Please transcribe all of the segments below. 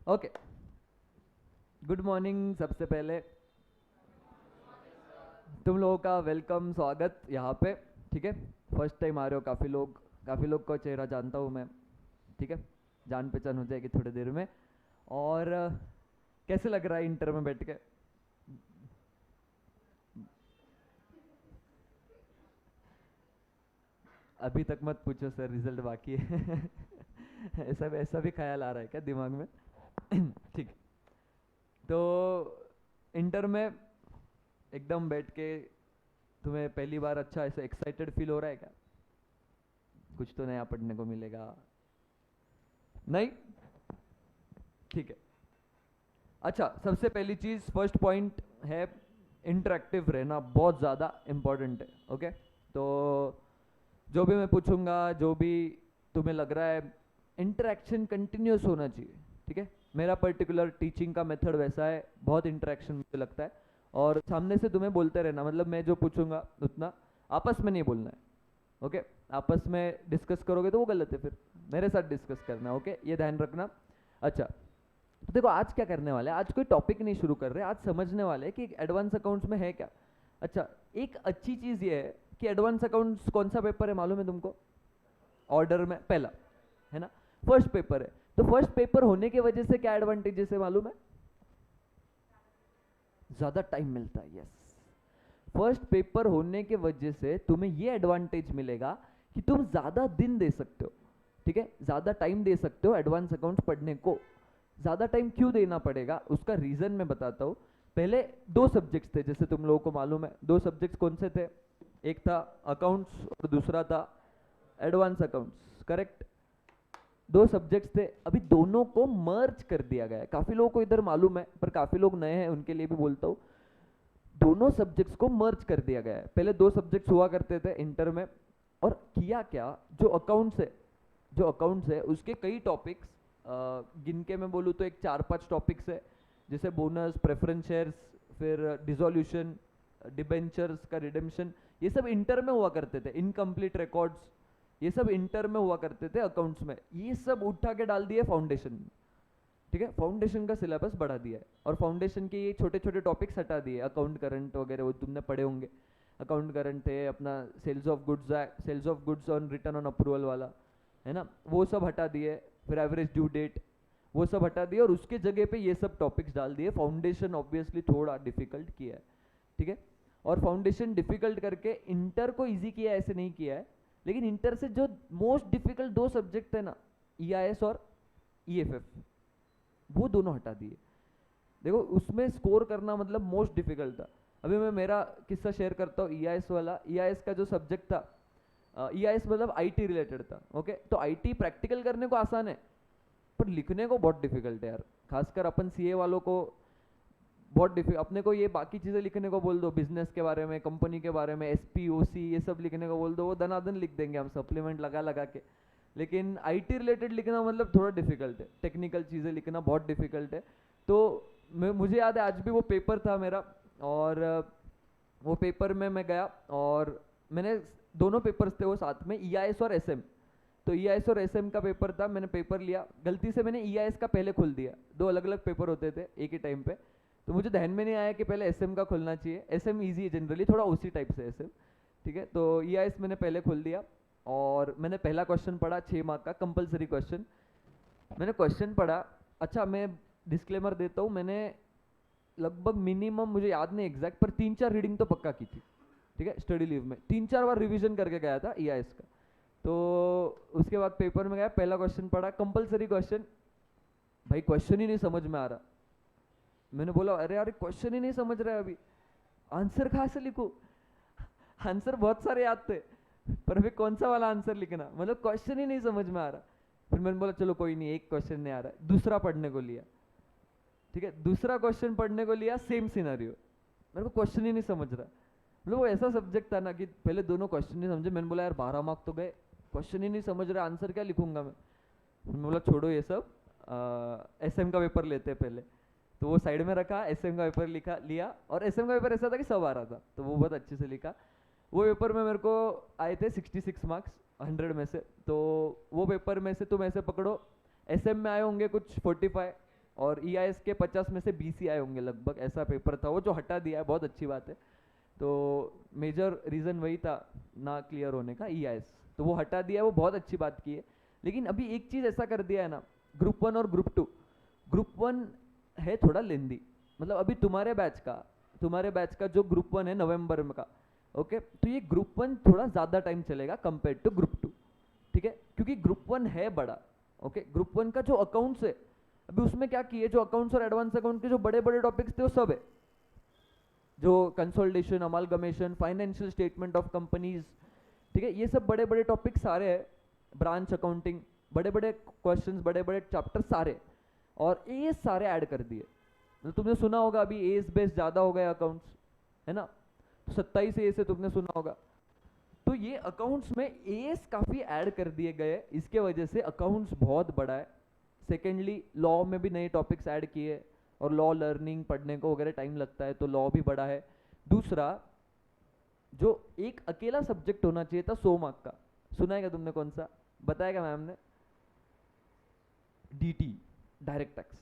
Okay, good morning. सबसे पहले तुम लोगों का वेलकम, स्वागत यहाँ पे। ठीक है, फर्स्ट टाइम आ रहे हो काफ़ी लोग का चेहरा जानता हूँ मैं। ठीक है, जान पहचान हो जाएगी थोड़ी देर में। और कैसे लग रहा है इंटर में बैठ के? अभी तक मत पूछो सर, रिजल्ट बाकी है। ऐसा भी ख्याल आ रहा है क्या दिमाग में? ठीक। तो इंटर में एकदम बैठ के तुम्हें पहली बार अच्छा ऐसे एक्साइटेड फील हो रहा है क्या? कुछ तो नया पढ़ने को मिलेगा? नहीं? ठीक है। अच्छा, सबसे पहली चीज़, फर्स्ट पॉइंट है इंटरेक्टिव रहना, बहुत ज़्यादा इम्पोर्टेंट है। ओके, तो जो भी मैं पूछूंगा, जो भी तुम्हें लग रहा है, इंटरेक्शन कंटिन्यूस होना चाहिए। ठीक है, मेरा पर्टिकुलर टीचिंग का मेथड वैसा है, बहुत इंटरेक्शन मुझे लगता है। और सामने से तुम्हें बोलते रहना, मतलब मैं जो पूछूंगा उतना, आपस में नहीं बोलना है। ओके, आपस में डिस्कस करोगे तो वो गलत है, फिर मेरे साथ डिस्कस करना। ओके, ये ध्यान रखना। अच्छा, तो देखो आज क्या करने वाले हैं, आज कोई टॉपिक नहीं शुरू कर रहे, आज समझने वाले हैं कि एडवांस अकाउंट्स में है क्या। अच्छा, एक अच्छी चीज़ ये है कि एडवांस अकाउंट्स कौन सा पेपर है मालूम है तुमको? ऑर्डर में पहला है ना, फर्स्ट पेपर है। तो फर्स्ट पेपर होने की वजह से क्या एडवांटेजेस है मालूम है? ज़्यादा टाइम मिलता है। यस, फर्स्ट पेपर होने के वजह से तुम्हें ये एडवांटेज मिलेगा कि तुम ज़्यादा दिन दे सकते हो। ठीक है, ज़्यादा टाइम दे सकते हो एडवांस अकाउंट्स पढ़ने को। ज़्यादा टाइम क्यों देना पड़ेगा उसका रीज़न मैं बताता हूँ। पहले दो सब्जेक्ट्स थे, जैसे तुम लोगों को मालूम है। दो सब्जेक्ट्स कौन से थे? एक था अकाउंट्स और दूसरा था एडवांस अकाउंट्स। करेक्ट, दो सब्जेक्ट्स थे। अभी दोनों को मर्ज कर दिया गया है। काफ़ी लोगों को इधर मालूम है, पर काफ़ी लोग नए हैं, उनके लिए भी बोलता हूँ। दोनों सब्जेक्ट्स को मर्ज कर दिया गया है। पहले दो सब्जेक्ट्स हुआ करते थे इंटर में, और किया क्या, जो अकाउंट्स है उसके कई टॉपिक्स, गिन के मैं बोलूँ तो एक 4-5 टॉपिक्स है, जैसे बोनस, प्रेफरेंस शेयर्स, फिर डिसोल्यूशन, डिबेंचर्स का रिडेम्पशन, ये सब इंटर में हुआ करते थे। इनकम्प्लीट रिकॉर्ड्स, ये सब इंटर में हुआ करते थे अकाउंट्स में। ये सब उठा के डाल दिए फाउंडेशन में। ठीक है, फाउंडेशन का सिलेबस बढ़ा दिया है, और फाउंडेशन के ये छोटे छोटे टॉपिक्स हटा दिए। अकाउंट करंट वगैरह वो तुमने पढ़े होंगे। अकाउंट करंट है अपना, sales of goods on return on approval वाला, है ना, वो सब हटा दिए। फिर एवरेज ड्यू डेट, वो सब हटा दिए, और उसके जगह पे ये सब टॉपिक्स डाल दिए। फाउंडेशन ऑब्वियसली थोड़ा डिफिकल्ट किया है। ठीक है, और फाउंडेशन डिफिकल्ट करके इंटर को इजी किया है, ऐसे नहीं किया है। लेकिन इंटर से जो मोस्ट डिफिकल्ट दो सब्जेक्ट है ना, ईआईएस और ईएफएफ, वो दोनों हटा दिए। देखो, उसमें स्कोर करना मतलब मोस्ट डिफिकल्ट था। अभी मैं मेरा किस्सा शेयर करता हूँ। ईआईएस वाला, ईआईएस का जो सब्जेक्ट था, ईआईएस मतलब आईटी रिलेटेड था। ओके, तो आईटी प्रैक्टिकल करने को आसान है, पर लिखने को बहुत डिफिकल्ट है यार। खासकर अपन सीए वालों को बहुत डिफिकल्ट। अपने को ये बाकी चीज़ें लिखने को बोल दो, बिजनेस के बारे में, कंपनी के बारे में, एसपी ओसी ये सब लिखने को बोल दो, वो दनादन लिख देंगे हम, सप्लीमेंट लगा लगा के। लेकिन आईटी रिलेटेड लिखना मतलब थोड़ा डिफिकल्ट है, टेक्निकल चीज़ें लिखना बहुत डिफिकल्ट है। तो मुझे याद है आज भी वो पेपर था मेरा, और वो पेपर में मैं गया, और मैंने, दोनों पेपर्स थे वो साथ में, ईआईएस और एसएम। तो ईआईएस और एसएम का पेपर था, मैंने पेपर लिया, गलती से मैंने ईआईएस का पहले खोल दिया। दो अलग अलग पेपर होते थे एक ही टाइम पे, तो मुझे ध्यान में नहीं आया कि पहले एसएम का खोलना चाहिए। एसएम इजी है जनरली, थोड़ा उसी टाइप से एसएम। ठीक है, तो ईआईएस मैंने पहले खोल दिया, और मैंने पहला क्वेश्चन पढ़ा, 6 मार्क का कंपलसरी क्वेश्चन। मैंने क्वेश्चन पढ़ा। अच्छा, मैं डिस्क्लेमर देता हूँ, मैंने लगभग मिनिमम, मुझे याद नहीं एग्जैक्ट, पर 3-4 रीडिंग तो पक्का की थी। ठीक है, स्टडी लीव में 3-4 बार रिवीजन करके गया था ईआईएस का। तो उसके बाद पेपर में गया, पहला क्वेश्चन पढ़ा, कंपलसरी क्वेश्चन। भाई क्वेश्चन ही नहीं समझ में आ रहा। मैंने बोला अरे यार क्वेश्चन ही नहीं समझ रहा है, अभी आंसर कहाँ से लिखूं? आंसर बहुत सारे याद थे, पर अभी कौन सा वाला आंसर लिखना, मतलब क्वेश्चन ही नहीं समझ में आ रहा। फिर मैंने बोला चलो कोई नहीं, एक क्वेश्चन नहीं आ रहा है, दूसरा पढ़ने को लिया। ठीक है, दूसरा क्वेश्चन पढ़ने को लिया, सेम सिनेरियो, मेरे को क्वेश्चन ही नहीं समझ रहा। मतलब वो ऐसा सब्जेक्ट था ना कि पहले दोनों क्वेश्चन नहीं समझे। मैंने बोला यार 12 मार्क तो गए, क्वेश्चन ही नहीं समझ रहा, आंसर क्या लिखूंगा मैं? मैंने बोला छोड़ो ये सब, एसएम का पेपर लेते हैं पहले। तो वो साइड में रखा, एसएम का पेपर लिखा लिया, और एसएम का पेपर ऐसा था कि सब आ रहा था, तो वो बहुत अच्छे से लिखा। वो पेपर में मेरे को आए थे 66 मार्क्स 100 में से। तो वो पेपर में से तुम ऐसे पकड़ो, एसएम में आए होंगे कुछ 45, और EIS के 50 में से 20 ही आए होंगे लगभग, ऐसा पेपर था वो, जो हटा दिया है, बहुत अच्छी बात है। तो मेजर रीज़न वही था ना क्लियर होने का, EIS, तो वो हटा दिया है, वो बहुत अच्छी बात की है। लेकिन अभी एक चीज़ ऐसा कर दिया है ना, ग्रुप 1 और ग्रुप 2, ग्रुप 1 है थोड़ा लेंदी, मतलब अभी तुम्हारे बैच का जो ग्रुप 1 है नवंबर में का, ओके, तो ये ग्रुप 1 थोड़ा ज़्यादा टाइम चलेगा कंपेयर टू ग्रुप 2, ठीक है, क्योंकि ग्रुप 1 है बड़ा, ओके। ग्रुप 1 का जो अकाउंट्स है, अभी उसमें क्या किए, जो अकाउंट्स और एडवांस अकाउंट के जो बड़े बड़े टॉपिक्स थे वो सब है, जो consolidation, amalgamation, financial statement of companies, ठीक है, ये सब बड़े बड़े टॉपिक सारे हैं, ब्रांच अकाउंटिंग, बड़े बड़े क्वेश्चंस, बड़े बड़े चैप्टर सारे, और ये सारे ऐड कर दिए। तो तुमने सुना होगा अभी एस बेस ज़्यादा हो गया अकाउंट्स, है ना, तो 27 ए से तुमने सुना होगा, तो ये अकाउंट्स में एस काफ़ी ऐड कर दिए गए, इसके वजह से अकाउंट्स बहुत बड़ा है। सेकेंडली लॉ में भी नए टॉपिक्स ऐड किए, और लॉ लर्निंग पढ़ने को वगैरह टाइम लगता है, तो लॉ भी बड़ा है। दूसरा, जो एक अकेला सब्जेक्ट होना चाहिए था 100 मार्क का, सुना है क्या तुमने, कौन सा बताएगा मैम ने, DT, डायरेक्ट टैक्स,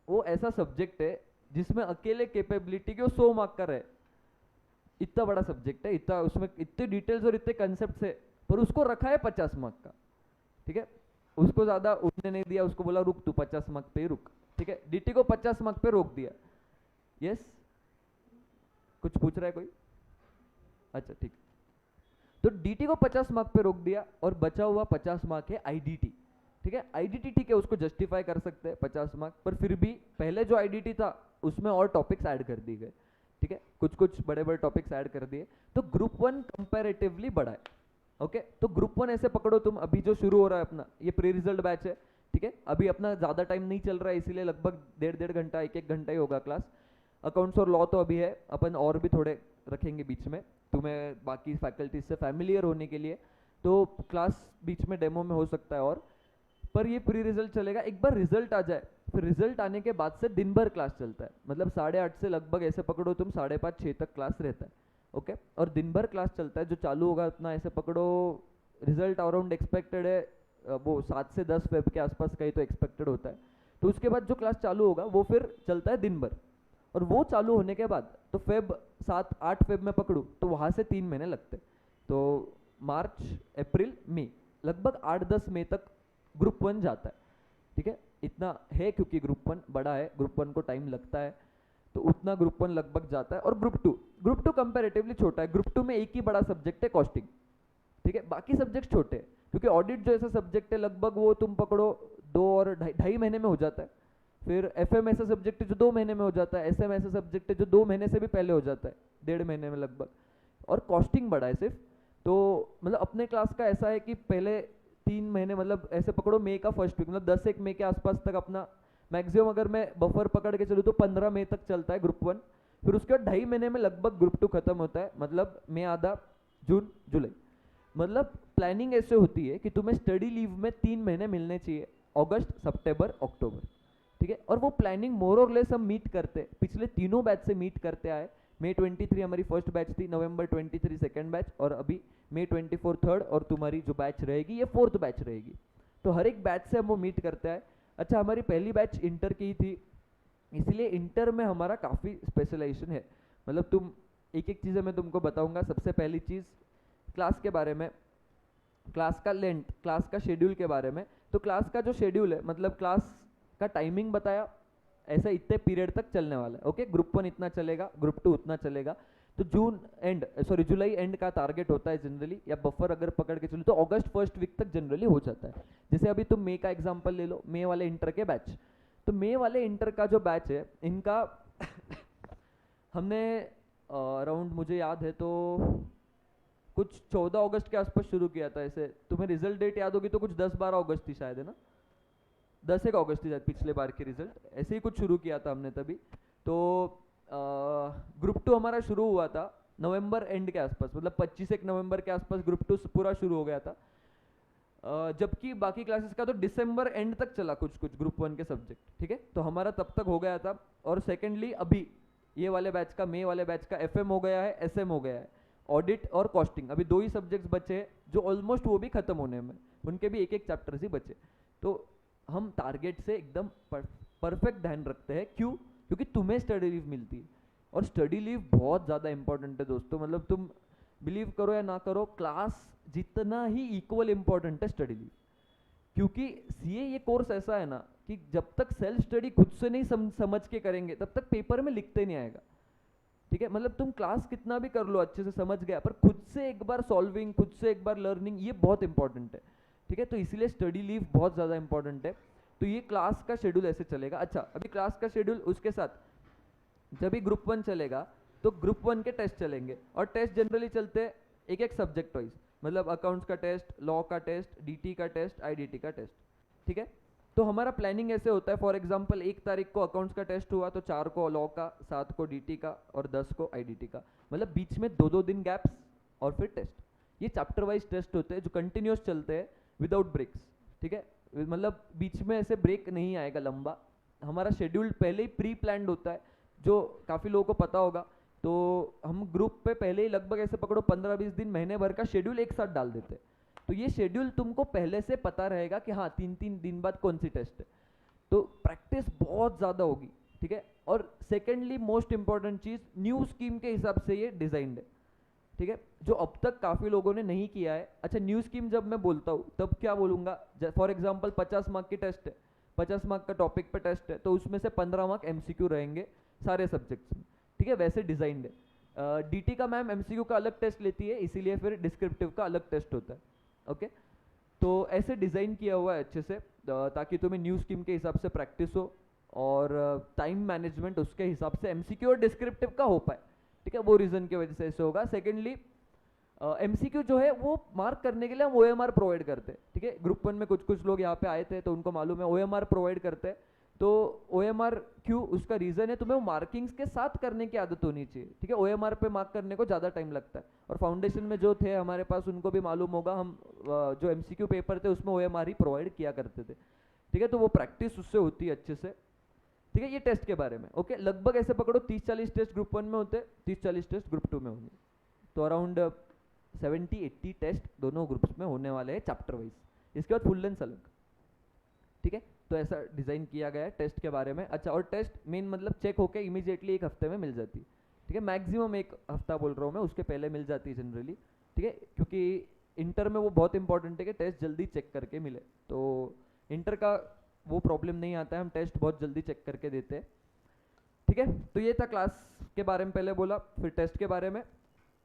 वो ऐसा सब्जेक्ट है जिसमें अकेले कैपेबिलिटी के 100 मार्क का रहे, इतना बड़ा सब्जेक्ट है, इतना उसमें इतने डिटेल्स और इतने कंसेप्ट है, पर उसको रखा है 50 मार्क का, ठीक है, उसको ज़्यादा उठने नहीं दिया, उसको बोला रुक तू 50 मार्क पे रुक, ठीक है, DT को 50 मार्क पे रोक दिया। यस, कुछ पूछ रहा है कोई, अच्छा ठीक, तो DT को 50 मार्क पे रोक दिया, और बचा हुआ 50 मार्क है IDT, ठीक है, IDT ठीक है, उसको जस्टिफाई कर सकते हैं 50 मार्क, पर फिर भी पहले जो IDT था उसमें और टॉपिक्स ऐड कर दिए गए, ठीक है, कुछ कुछ बड़े बड़े टॉपिक्स ऐड कर दिए, तो ग्रुप 1 कंपैरेटिवली बड़ा है, ओके। तो ग्रुप 1 ऐसे पकड़ो तुम, अभी जो शुरू हो रहा है अपना, ये प्री रिजल्ट बैच है, ठीक है, अभी अपना ज़्यादा टाइम नहीं चल रहा है, इसीलिए लगभग 1.5 घंटा 1 घंटा ही होगा क्लास। अकाउंट्स और लॉ तो अभी है, अपन और भी थोड़े रखेंगे बीच में, तुम्हें बाकी फैकल्टीज से फैमिलियर होने के लिए, तो क्लास बीच में डेमो में हो सकता है, और पर ये प्री रिजल्ट चलेगा, एक बार रिजल्ट आ जाए, फिर रिजल्ट आने के बाद से दिन भर क्लास चलता है, मतलब 8:30 से लगभग ऐसे पकड़ो तुम 5:30-6 तक क्लास रहता है, ओके, और दिन भर क्लास चलता है, जो चालू होगा अपना ऐसे पकड़ो, रिजल्ट अराउंड एक्सपेक्टेड है वो 7 से 10 फेब के आसपास कहीं तो एक्सपेक्टेड होता है, तो उसके बाद जो क्लास चालू होगा वो फिर चलता है दिन भर, और वो चालू होने के बाद तो फेब 7-8 फेब में पकड़ू तो वहाँ से 3 महीने लगते, तो मार्च अप्रैल मई लगभग 8-10 मई तक ग्रुप 1 जाता है, ठीक है, इतना है, क्योंकि ग्रुप 1 बड़ा है, ग्रुप 1 को टाइम लगता है, तो उतना ग्रुप 1 लगभग जाता है। और ग्रुप 2 कंपैरेटिवली छोटा है, ग्रुप 2 में एक ही बड़ा सब्जेक्ट है कॉस्टिंग, ठीक है, बाकी सब्जेक्ट छोटे हैं, क्योंकि ऑडिट जो ऐसा सब्जेक्ट है लगभग वो तुम पकड़ो 2 और ढाई महीने में हो जाता है, फिर FM ऐसा सब्जेक्ट है जो 2 महीने में हो जाता है, SM ऐसा सब्जेक्ट है जो 2 महीने से भी पहले हो जाता है, 1.5 महीने में लगभग, और कॉस्टिंग बड़ा है सिर्फ, तो मतलब अपने क्लास का ऐसा है कि पहले 3 महीने, मतलब ऐसे पकड़ो मई का फर्स्ट वीक, मतलब 10-1 मई के आसपास तक अपना मैक्सिमम, अगर मैं बफर पकड़ के चलूँ तो 15 मई तक चलता है ग्रुप 1, फिर उसके बाद 2.5 महीने में लगभग ग्रुप 2 खत्म होता है, मतलब मई आधा, जून जुलाई, मतलब प्लानिंग ऐसे होती है कि तुम्हें स्टडी लीव में 3 महीने मिलने चाहिए, अगस्त, सितंबर, अक्टूबर, ठीक है, और वो प्लानिंग मोर और लेस हम मीट करते, पिछले तीनों बैच से मीट करते आए। मई 23 हमारी फर्स्ट बैच थी, नवंबर 23 सेकंड बैच, और अभी मई 24 थर्ड, और तुम्हारी जो बैच रहेगी ये 4th बैच रहेगी, तो हर एक बैच से हम वो मीट करते आए। अच्छा, हमारी पहली बैच इंटर की थी, इसलिए इंटर में हमारा काफ़ी स्पेशलाइजेशन है, मतलब तुम एक एक चीज़ें मैं तुमको बताऊंगा। सबसे पहली चीज़ क्लास के बारे में, क्लास का लेंथ, क्लास का शेड्यूल के बारे में, तो क्लास का जो शेड्यूल है, मतलब क्लास का टाइमिंग बताया, ऐसा इतने पीरियड तक चलने वाला है, ओके, ग्रुप 1 इतना चलेगा, ग्रुप 2 उतना चलेगा, तो जुलाई एंड का टारगेट होता है जनरली, या बफर अगर पकड़ के चलो तो अगस्त फर्स्ट वीक तक जनरली हो जाता है। जैसे अभी तुम मई का एग्जांपल ले लो, मई वाले इंटर के बैच, तो मई वाले इंटर का जो बैच है इनका हमने अराउंड, मुझे याद है तो कुछ 14 अगस्त के आसपास शुरू किया था, ऐसे तुम्हें रिजल्ट डेट याद होगी तो कुछ 10-12 अगस्त थी शायद, है ना, 10 अगस्त थी शायद पिछले बार की रिजल्ट, ऐसे ही कुछ शुरू किया था हमने तभी। तो ग्रुप 2 हमारा शुरू हुआ था नवंबर एंड के आसपास, मतलब 25 नवंबर के आसपास ग्रुप 2 पूरा शुरू हो गया था, जबकि बाकी क्लासेस का तो दिसंबर एंड तक चला कुछ कुछ ग्रुप 1 के सब्जेक्ट, ठीक है, तो हमारा तब तक हो गया था। और सेकेंडली अभी ये वाले बैच का, मई वाले बैच का FM हो गया है, SM हो गया है, ऑडिट और कॉस्टिंग, अभी 2 ही सब्जेक्ट्स बचे हैं जो ऑलमोस्ट वो भी खत्म होने में, उनके भी एक चैप्टर्स ही बचे, तो हम टारगेट से एकदम परफेक्ट ध्यान रखते हैं। क्यों? क्योंकि तुम्हें स्टडी लीव मिलती है, और स्टडी लीव बहुत ज़्यादा इंपॉर्टेंट है दोस्तों। मतलब तुम बिलीव करो या ना करो, क्लास जितना ही इक्वल इंपॉर्टेंट है स्टडी लीव। क्योंकि सीए ये कोर्स ऐसा है ना कि जब तक सेल्फ स्टडी खुद से नहीं समझ के करेंगे तब तक पेपर में लिखते नहीं आएगा। ठीक है, मतलब तुम क्लास कितना भी कर लो अच्छे से समझ गया, पर खुद से एक बार सॉल्विंग, खुद से एक बार लर्निंग, ये बहुत इंपॉर्टेंट है। ठीक है, तो इसलिए स्टडी लीव बहुत ज़्यादा इंपॉर्टेंट है। तो ये क्लास का शेड्यूल ऐसे चलेगा। अच्छा, अभी क्लास का शेड्यूल, उसके साथ जब भी ग्रुप 1 चलेगा तो ग्रुप 1 के टेस्ट चलेंगे, और टेस्ट जनरली चलते हैं एक एक सब्जेक्ट वाइज। मतलब अकाउंट्स का टेस्ट, लॉ का टेस्ट, डीटी का टेस्ट, आईडीटी का टेस्ट। ठीक है, तो हमारा प्लानिंग ऐसे होता है, फॉर एग्जांपल 1 तारीख को अकाउंट्स का टेस्ट हुआ तो 4 को लॉ का, 7 को डीटी का और 10 को आईडीटी का। मतलब बीच में 2-2 दिन गैप्स और फिर टेस्ट। ये चैप्टर वाइज टेस्ट होते हैं जो कंटिन्यूस चलते हैं विदाउट ब्रेक्स। ठीक है, मतलब बीच में ऐसे ब्रेक नहीं आएगा लंबा। हमारा शेड्यूल पहले ही प्री प्लान्ड होता है, जो काफ़ी लोगों को पता होगा। तो हम ग्रुप पे पहले ही लगभग ऐसे पकड़ो 15-20 दिन, महीने भर का शेड्यूल एक साथ डाल देते हैं। तो ये शेड्यूल तुमको पहले से पता रहेगा कि हाँ 3-3 दिन बाद कौन सी टेस्ट है। तो प्रैक्टिस बहुत ज़्यादा होगी। ठीक है, और सेकेंडली मोस्ट इंपॉर्टेंट चीज़, न्यू स्कीम के हिसाब से ये डिज़ाइंड है। ठीक है, जो अब तक काफ़ी लोगों ने नहीं किया है। अच्छा, न्यू स्कीम जब मैं बोलता हूँ तब क्या बोलूँगा, फॉर एग्जाम्पल 50 मार्क की टेस्ट है, 50 मार्क का टॉपिक पे टेस्ट है, तो उसमें से 15 मार्क एमसीक्यू रहेंगे सारे सब्जेक्ट्स में। ठीक है, वैसे डिज़ाइंड है। डीटी का मैम एमसीक्यू का अलग टेस्ट लेती है, इसीलिए फिर डिस्क्रिप्टिव का अलग टेस्ट होता है। ओके, तो ऐसे डिज़ाइन किया हुआ है अच्छे से, ताकि तुम्हें न्यू स्कीम के हिसाब से प्रैक्टिस हो, और टाइम मैनेजमेंट उसके हिसाब से एमसीक्यू और डिस्क्रिप्टिव का हो पाए। ठीक है, वो रीज़न की वजह से ऐसे होगा। सेकेंडली एमसीक्यू जो है वो मार्क करने के लिए हम ओएमआर प्रोवाइड करते हैं। ठीक है, ग्रुप 1 में कुछ लोग यहाँ पे आए थे तो उनको मालूम है ओएमआर प्रोवाइड करते हैं। तो ओएमआर क्यों, उसका रीज़न है तुम्हें मार्किंग्स के साथ करने की आदत होनी चाहिए। ठीक है, ओएमआर पे मार्क करने को ज़्यादा टाइम लगता है, और फाउंडेशन में जो थे हमारे पास उनको भी मालूम होगा, हम जो एमसीक्यू पेपर थे उसमें ओएमआर ही प्रोवाइड किया करते थे। ठीक है, तो वो प्रैक्टिस उससे होती है अच्छे से। ठीक है, ये टेस्ट के बारे में। ओके, लगभग ऐसे पकड़ो 30-40 टेस्ट ग्रुप 1 में होते, 30-40 टेस्ट ग्रुप 2 में होंगे। तो अराउंड 70-80 टेस्ट दोनों ग्रुप्स में होने वाले हैं चैप्टर वाइज। इसके बाद फुल लेंथ अलग। ठीक है, तो ऐसा डिज़ाइन किया गया है टेस्ट के बारे में। अच्छा, और टेस्ट मेन मतलब चेक होके इमीडिएटली 1 हफ्ते में मिल जाती है। ठीक है, मैक्सिमम 1 हफ्ता बोल रहा हूँ मैं, उसके पहले मिल जाती है जनरली। ठीक है, क्योंकि इंटर में वो बहुत इंपॉर्टेंट है कि टेस्ट जल्दी चेक करके मिले। तो इंटर का वो प्रॉब्लम नहीं आता है, हम टेस्ट बहुत जल्दी चेक करके देते हैं। ठीक है, तो ये था क्लास के बारे में पहले बोला, फिर टेस्ट के बारे में।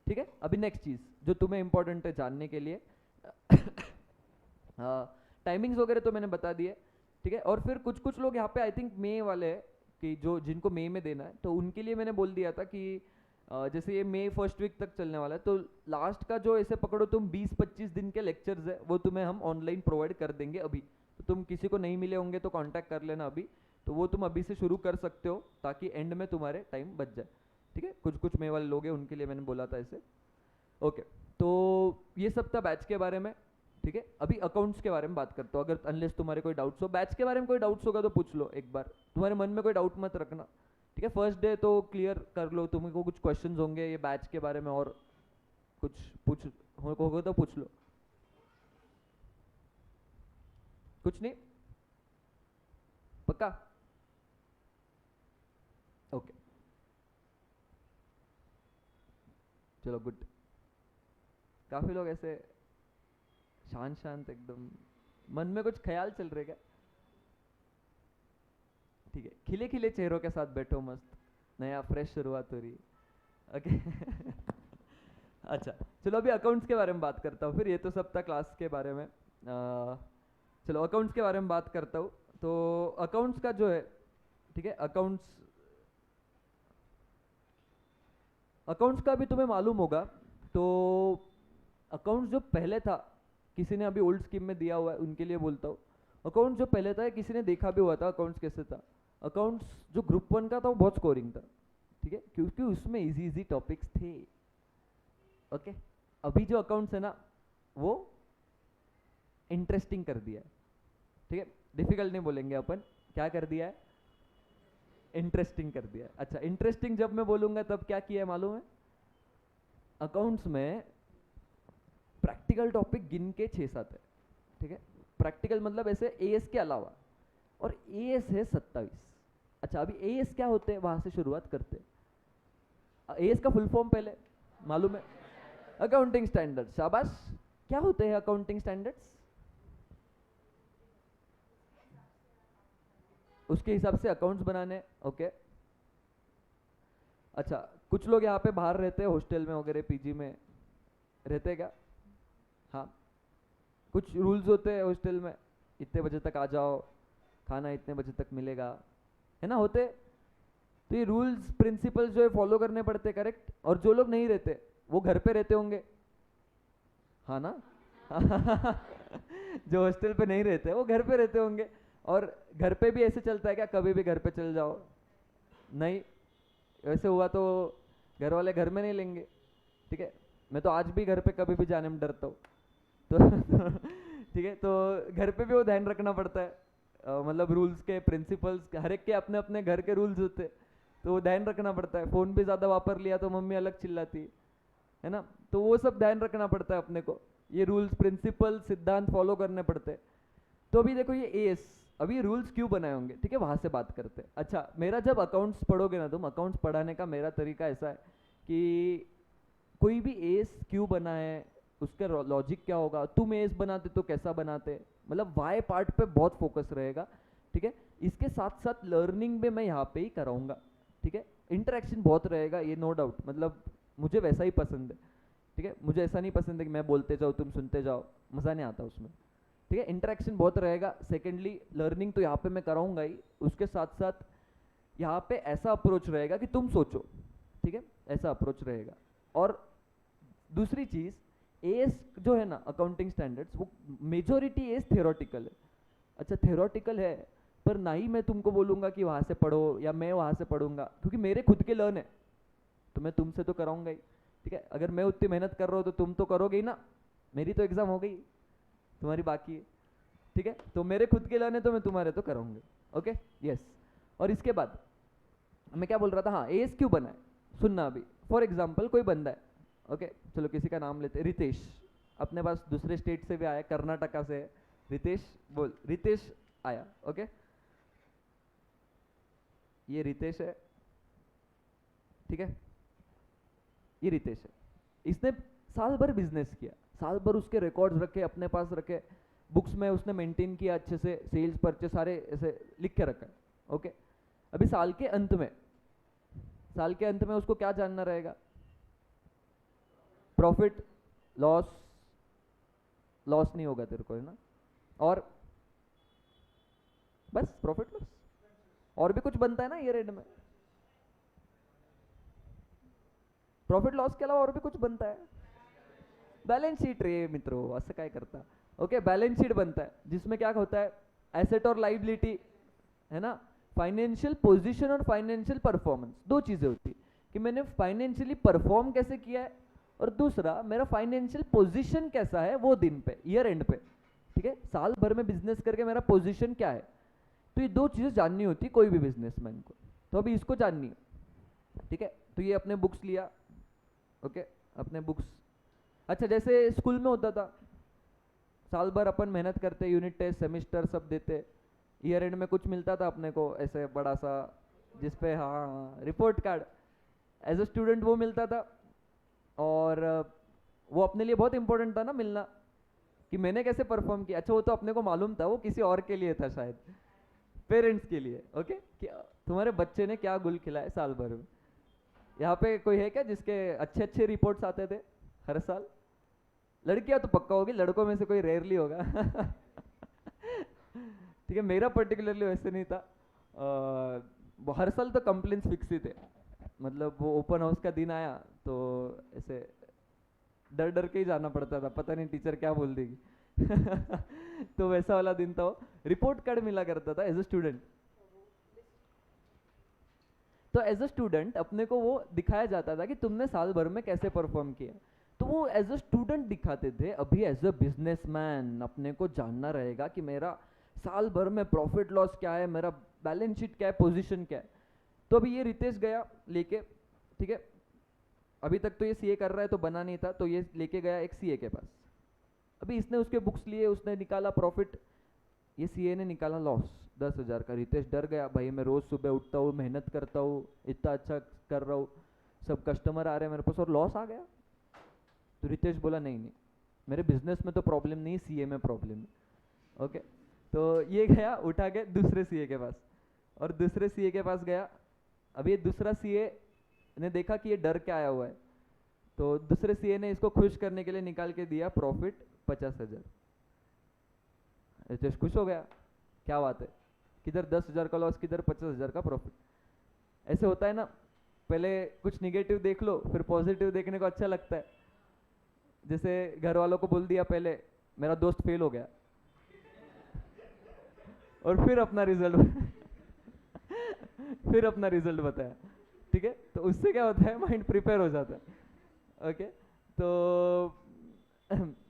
ठीक है, अभी नेक्स्ट चीज़ जो तुम्हें इंपॉर्टेंट है जानने के लिए, टाइमिंग्स वगैरह तो मैंने बता दिए। ठीक है, और फिर कुछ लोग यहाँ पे आई थिंक मई वाले हैं कि जो जिनको मई में देना है, तो उनके लिए मैंने बोल दिया था कि जैसे ये मई फर्स्ट वीक तक चलने वाला है, तो लास्ट का जो ऐसे पकड़ो तुम 20-25 दिन के लेक्चर्स है वो तुम्हें हम ऑनलाइन प्रोवाइड कर देंगे अभी। तो तुम किसी को नहीं मिले होंगे तो कांटेक्ट कर लेना अभी, तो वो तुम अभी से शुरू कर सकते हो ताकि एंड में तुम्हारे टाइम बच जाए। ठीक है, कुछ मई वाले लोग हैं उनके लिए मैंने बोला था ऐसे। ओके, तो ये सब था बैच के बारे में। ठीक है, अभी अकाउंट्स के बारे में बात करता हूँ। अगर अनलेस तुम्हारे कोई डाउट्स हो, बैच के बारे में कोई डाउट्स होगा तो पूछ लो एक बार, तुम्हारे मन में कोई डाउट मत रखना। ठीक है, फर्स्ट डे तो क्लियर कर लो, तुमको कुछ क्वेश्चंस होंगे ये बैच के बारे में, और कुछ पूछ होगा तो पूछ लो। कुछ नहीं, पक्का? ओके, चलो गुड। काफी लोग ऐसे शांत एकदम, मन में कुछ ख्याल चल रहे क्या? ठीक है, खिले खिले चेहरों के साथ बैठो, मस्त नया फ्रेश शुरुआत हो रही है। ओके अच्छा, चलो अभी अकाउंट्स के बारे में बात करता हूँ। फिर ये तो सब था क्लास के बारे में। चलो अकाउंट्स के बारे में बात करता हूँ। तो अकाउंट्स का जो है, ठीक है, अकाउंट्स का भी तुम्हें मालूम होगा। तो अकाउंट्स जो पहले था, किसी ने अभी ओल्ड स्कीम में दिया हुआ है उनके लिए बोलता हूँ। अकाउंट्स जो पहले था, किसी ने देखा भी हुआ था अकाउंट्स कैसे था। अकाउंट्स जो ग्रुप 1 का था वो बहुत स्कोरिंग था। ठीक है, क्योंकि उसमें इजी टॉपिक्स थे। ओके, अभी जो अकाउंट्स है ना वो इंटरेस्टिंग कर दिया है। ठीक है, डिफिकल्ट नहीं बोलेंगे अपन, क्या कर दिया है? इंटरेस्टिंग कर दिया है। अच्छा, इंटरेस्टिंग जब मैं बोलूंगा तब क्या किया है मालूम है? अकाउंट्स में प्रैक्टिकल टॉपिक गिन के 6-7 है। ठीक है, प्रैक्टिकल मतलब ऐसे एएस के अलावा, और एएस है 27। अच्छा, अभी एएस क्या होते हैं वहां से शुरुआत करते हैं। एएस का फुल फॉर्म पहले मालूम है? Accounting standard. शाबाश। क्या होते हैं अकाउंटिंग स्टैंडर्ड्स? उसके हिसाब से अकाउंट्स बनाने। ओके। अच्छा, कुछ लोग यहाँ पे बाहर रहते हैं, हॉस्टल में वगैरह, पीजी में रहते हैं क्या? हाँ, कुछ रूल्स होते हैं हॉस्टल में, इतने बजे तक आ जाओ, खाना इतने बजे तक मिलेगा, है ना, होते। तो ये रूल्स प्रिंसिपल्स जो है फॉलो करने पड़ते, करेक्ट। और जो लोग नहीं रहते वो घर पे रहते होंगे, हाँ ना? जो हॉस्टल पे नहीं रहते वो घर पे रहते होंगे। और घर पे भी ऐसे चलता है क्या, कभी भी घर पे चल जाओ? नहीं, वैसे हुआ तो घर वाले घर में नहीं लेंगे, ठीक है। मैं तो आज भी घर पे कभी भी जाने में डरता हूँ। तो ठीक है, तो घर पे भी वो ध्यान रखना पड़ता है। मतलब रूल्स के, प्रिंसिपल्स, हर एक के अपने अपने घर के रूल्स होते हैं, तो वो ध्यान रखना पड़ता है। फ़ोन भी ज़्यादा वापर लिया तो मम्मी अलग चिल्लाती है ना, तो वो सब ध्यान रखना पड़ता है अपने को। ये रूल्स, प्रिंसिपल, सिद्धांत फॉलो करने पड़ते हैं। तो अभी देखो ये एएस, अभी रूल्स क्यों बनाए होंगे, ठीक है, वहां से बात करते हैं। अच्छा, मेरा जब अकाउंट्स पढ़ोगे ना तुम, अकाउंट्स पढ़ाने का मेरा तरीका ऐसा है कि कोई भी एएस क्यों बना है, उसका लॉजिक क्या होगा, तुम एएस बनाते तो कैसा बनाते, मतलब वाई पार्ट पे बहुत फोकस रहेगा, ठीक है। इसके साथ साथ लर्निंग भी मैं यहाँ पे ही कराऊंगा, ठीक है। इंटरेक्शन बहुत रहेगा, ये नो डाउट, मतलब मुझे वैसा ही पसंद है, ठीक है। मुझे ऐसा नहीं पसंद है कि मैं बोलते जाओ तुम सुनते जाओ, मज़ा नहीं आता उसमें, ठीक है। इंटरेक्शन बहुत रहेगा। सेकेंडली लर्निंग तो यहाँ पे मैं कराऊंगा ही, उसके साथ साथ यहाँ पे ऐसा अप्रोच रहेगा कि तुम सोचो, ठीक है, ऐसा अप्रोच रहेगा। और दूसरी चीज़, एएस जो है ना, अकाउंटिंग स्टैंडर्ड्स, वो मेजोरिटी एएस थियोरेटिकल है। अच्छा, थियोरेटिकल है, पर ना ही मैं तुमको बोलूँगा कि वहाँ से पढ़ो या मैं वहाँ से पढ़ूंगा, क्योंकि मेरे खुद के लर्न है, तो मैं तुमसे तो कराऊंगा ही, ठीक है। अगर मैं उतनी मेहनत कर रहा हूँ तो तुम तो करोगे ही ना, मेरी तो एग्ज़ाम हो गई, तुम्हारी बाकी है, ठीक है। तो मेरे खुद के लर्न है तो मैं तुम्हारे तो कराऊंगे, ओके, यस। और इसके बाद मैं क्या बोल रहा था, हाँ, एएस क्यों बना है, सुनना। अभी फॉर एग्जाम्पल कोई बंदा है, ओके, चलो किसी का नाम लेते, रितेश, अपने पास दूसरे स्टेट से भी आया, कर्नाटका से है, रितेश, बोल, रितेश आया, ओके। ये रितेश है, ठीक है, ये रितेश है। इसने साल भर बिजनेस किया, साल भर उसके रिकॉर्ड्स रखे, अपने पास रखे, बुक्स में उसने मेंटेन किया अच्छे से, सेल्स परचेस सारे ऐसे लिख के रखा है, ओके। अभी साल के अंत में, साल के अंत में उसको क्या जानना रहेगा, प्रॉफिट लॉस, लॉस नहीं होगा तेरे को, है ना, और बस प्रॉफिट लॉस, और भी कुछ बनता है ना ईयर एंड में, प्रॉफिट लॉस के अलावा और भी कुछ बनता है, बैलेंस शीट रे मित्रों, असं काय करता, ओके, बैलेंस शीट बनता है, जिसमें क्या होता है, एसेट और लाइबिलिटी, है ना, फाइनेंशियल पोजीशन और फाइनेंशियल परफॉर्मेंस, दो चीजें होती है कि मैंने फाइनेंशियली परफॉर्म कैसे किया है, और दूसरा मेरा फाइनेंशियल पोजीशन कैसा है वो दिन पे, ईयर एंड पे, ठीक है, साल भर में बिजनेस करके मेरा पोजीशन क्या है। तो ये दो चीजें जाननी होती कोई भी बिजनेसमैन को, तो अभी इसको जाननी है, ठीक है। तो ये अपने बुक्स लिया, ओके, अपने बुक्स। अच्छा, जैसे स्कूल में होता था, साल भर अपन मेहनत करते, यूनिट टेस्ट, सेमिस्टर सब देते, ईयर एंड में कुछ मिलता था अपने को ऐसे बड़ा सा, जिसपे हाँ report card, as a student वो मिलता था, और वो अपने लिए बहुत इंपॉर्टेंट था ना मिलना, कि मैंने कैसे परफॉर्म किया। अच्छा, वो तो अपने को मालूम था, वो किसी और के लिए था शायद, पेरेंट्स के लिए, ओके, कि तुम्हारे बच्चे ने क्या गुल खिलाया साल भर में। यहाँ पे कोई है क्या जिसके अच्छे अच्छे रिपोर्ट्स आते थे हर साल? लड़कियां तो पक्का होगी, लड़कों में से कोई रेयरली होगा। ठीक है, मेरा पर्टिकुलरली वैसे नहीं था, हर साल तो कंप्लेंट्स फिक्स ही थे, मतलब वो ओपन हाउस का दिन आया तो ऐसे डर डर के ही जाना पड़ता था, पता नहीं टीचर क्या बोल देगी। तो वैसा वाला दिन था वो, रिपोर्ट कार्ड मिला करता था एज अ स्टूडेंट। तो एज अ स्टूडेंट अपने को वो दिखाया जाता था कि तुमने साल भर में कैसे परफॉर्म किया, तो वो एज अ स्टूडेंट दिखाते थे। अभी एज अ बिजनेसमैन अपने को जानना रहेगा कि मेरा साल भर में प्रॉफिट लॉस क्या है, मेरा बैलेंस शीट क्या है, पोजीशन क्या है। तो अभी ये रितेश गया लेके, ठीक है, अभी तक तो ये सीए कर रहा है तो बना नहीं था, तो ये लेके गया एक सीए के पास। अभी इसने उसके बुक्स लिए, उसने निकाला प्रॉफिट, ये सीए ने निकाला लॉस। 10,000 का। रितेश डर गया, भाई मैं रोज सुबह उठता हूँ, मेहनत करता हूँ, इतना अच्छा कर रहा हूँ, सब कस्टमर आ रहे हैं मेरे पास और लॉस आ गया। तो रितेश बोला नहीं नहीं, मेरे बिजनेस में तो प्रॉब्लम नहीं, सीए में प्रॉब्लम है। ओके, तो ये गया उठा के दूसरे सीए के पास, और दूसरे सीए के पास गया। अब ये दूसरा सीए ने देखा कि ये डर के आया हुआ है, तो दूसरे सीए ने इसको खुश करने के लिए निकाल के दिया प्रॉफिट 50,000। रितेश खुश हो गया, क्या बात है, किधर 10,000 का लॉस, किधर 50,000 का प्रॉफिट। ऐसे होता है ना, पहले कुछ निगेटिव देख लो, फिर पॉजिटिव देखने को अच्छा लगता है। जैसे घर वालों को बोल दिया पहले मेरा दोस्त फेल हो गया, और फिर अपना रिजल्ट फिर अपना रिजल्ट बताया, ठीक है, तो उससे क्या होता है, माइंड प्रिपेयर हो जाता है। ओके, तो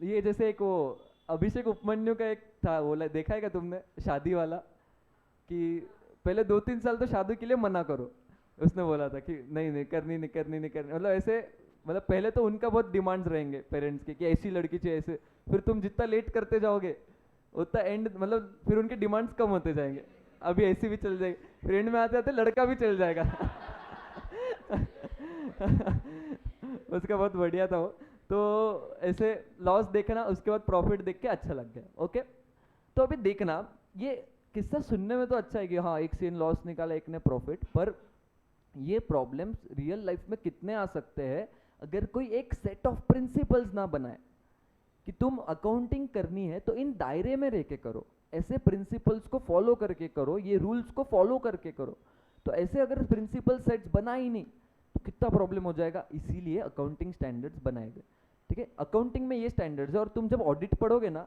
ये जैसे एक वो अभिषेक उपमन्यु का एक था, वो देखा है क्या तुमने, शादी वाला, कि पहले 2-3 साल तो शादी के लिए मना करो, उसने बोला था कि नहीं नहीं करनी, नहीं करनी, नहीं करनी, मतलब ऐसे, मतलब पहले तो उनका बहुत डिमांड्स रहेंगे पेरेंट्स के कि ऐसी लड़की चाहिए ऐसे, फिर तुम जितना लेट करते जाओगे उतना एंड, मतलब फिर उनके डिमांड्स कम होते जाएंगे, अभी ऐसी भी चल जाएगी, फिर एंड में आते आते लड़का भी चल जाएगा। उसका बहुत बढ़िया था वो। तो ऐसे लॉस देखना, उसके बाद प्रॉफिट देख के अच्छा लग गया। ओके, तो अभी देखना, ये किस्सा सुनने में तो अच्छा है कि हाँ एक सीन लॉस निकाला, एक ने प्रॉफिट, पर ये प्रॉब्लम्स रियल लाइफ में कितने आ सकते हैं अगर कोई एक सेट ऑफ प्रिंसिपल्स ना बनाए कि तुम अकाउंटिंग करनी है तो इन दायरे में रह के करो, ऐसे प्रिंसिपल्स को फॉलो करके करो, ये रूल्स को फॉलो करके करो। तो ऐसे अगर प्रिंसिपल सेट्स बना ही नहीं तो कितना प्रॉब्लम हो जाएगा, इसीलिए अकाउंटिंग स्टैंडर्ड्स बनाए गए। ठीक है, अकाउंटिंग में ये स्टैंडर्ड्स है, और तुम जब ऑडिट पढ़ोगे ना,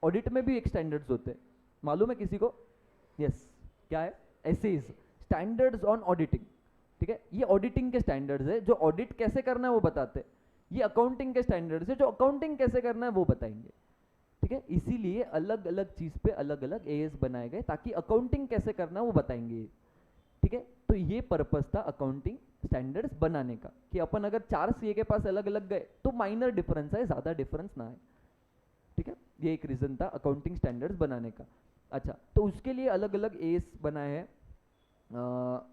ऑडिट में भी एक स्टैंडर्ड्स होते हैं, मालूम है किसी को? यस, क्या है? एसईज, स्टैंडर्ड्स ऑन ऑडिटिंग। ठीक है, ये ऑडिटिंग के स्टैंडर्ड्स है, जो ऑडिट कैसे करना है वो बताते हैं। ये अकाउंटिंग के स्टैंडर्ड्स है, जो अकाउंटिंग कैसे करना है वो बताएंगे। ठीक है, इसीलिए अलग अलग चीज पे अलग अलग एएस बनाए गए ताकि अकाउंटिंग कैसे करना है वो बताएंगे। ठीक है, तो ये पर्पस था अकाउंटिंग स्टैंडर्ड्स बनाने का, कि अपन अगर 4 सीए के पास अलग अलग गए तो माइनर डिफरेंस है, ज्यादा डिफरेंस ना है। ठीक है, ये एक रीजन था अकाउंटिंग स्टैंडर्ड्स बनाने का। अच्छा, तो उसके लिए अलग अलग एएस बनाए हैं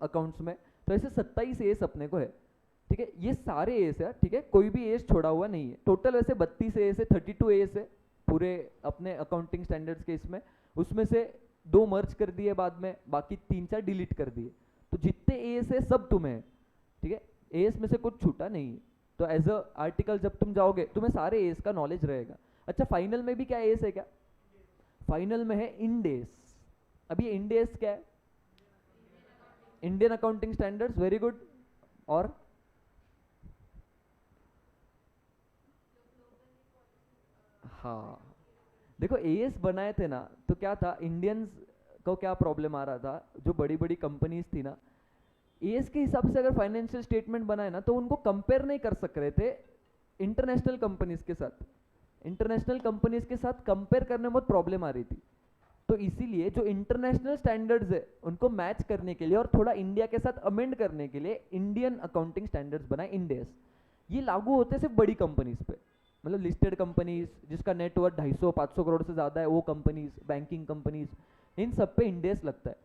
अकाउंट्स में। तो ऐसे 27 एएस अपने को है। ठीक है, ये सारे एएस है, ठीक है, कोई भी एएस छोड़ा हुआ नहीं है। टोटल वैसे 32 एएस है, 32 एएस है पूरे अपने अकाउंटिंग स्टैंडर्ड्स के इसमें। उसमें से 2 मर्ज कर दिए बाद में, बाकी 3-4 डिलीट कर दिए। तो जितने एएस है सब तुम्हें है। ठीक है, एएस में से कुछ छूटा नहीं है। तो एज अ आर्टिकल जब तुम जाओगे तुम्हें सारे एएस का नॉलेज रहेगा। अच्छा, फाइनल में भी क्या एएस है क्या? फाइनल में है इंडेस। अभी इंडेस क्या है? Indian accounting standards, very good. और हाँ, देखो एएस बनाए थे ना, तो क्या था, इंडियंस को क्या प्रॉब्लम आ रहा था, जो बड़ी बड़ी कंपनीज थी ना, एएस के हिसाब से अगर फाइनेंशियल स्टेटमेंट बनाए ना तो उनको कंपेयर नहीं कर सक रहे थे इंटरनेशनल कंपनीज के साथ। इंटरनेशनल कंपनीज के साथ कंपेयर करने में बहुत प्रॉब्लम आ रही थी। तो इसीलिए जो इंटरनेशनल स्टैंडर्ड्स है उनको मैच करने के लिए और थोड़ा इंडिया के साथ अमेंड करने के लिए इंडियन अकाउंटिंग स्टैंडर्ड्स बनाए, इंडेस। ये लागू होते सिर्फ बड़ी कंपनीज पे, मतलब लिस्टेड कंपनीज जिसका नेटवर्थ 250-500 करोड़ से ज़्यादा है, वो कंपनीज, बैंकिंग कंपनीज, इन सब पे इंडेस लगता है।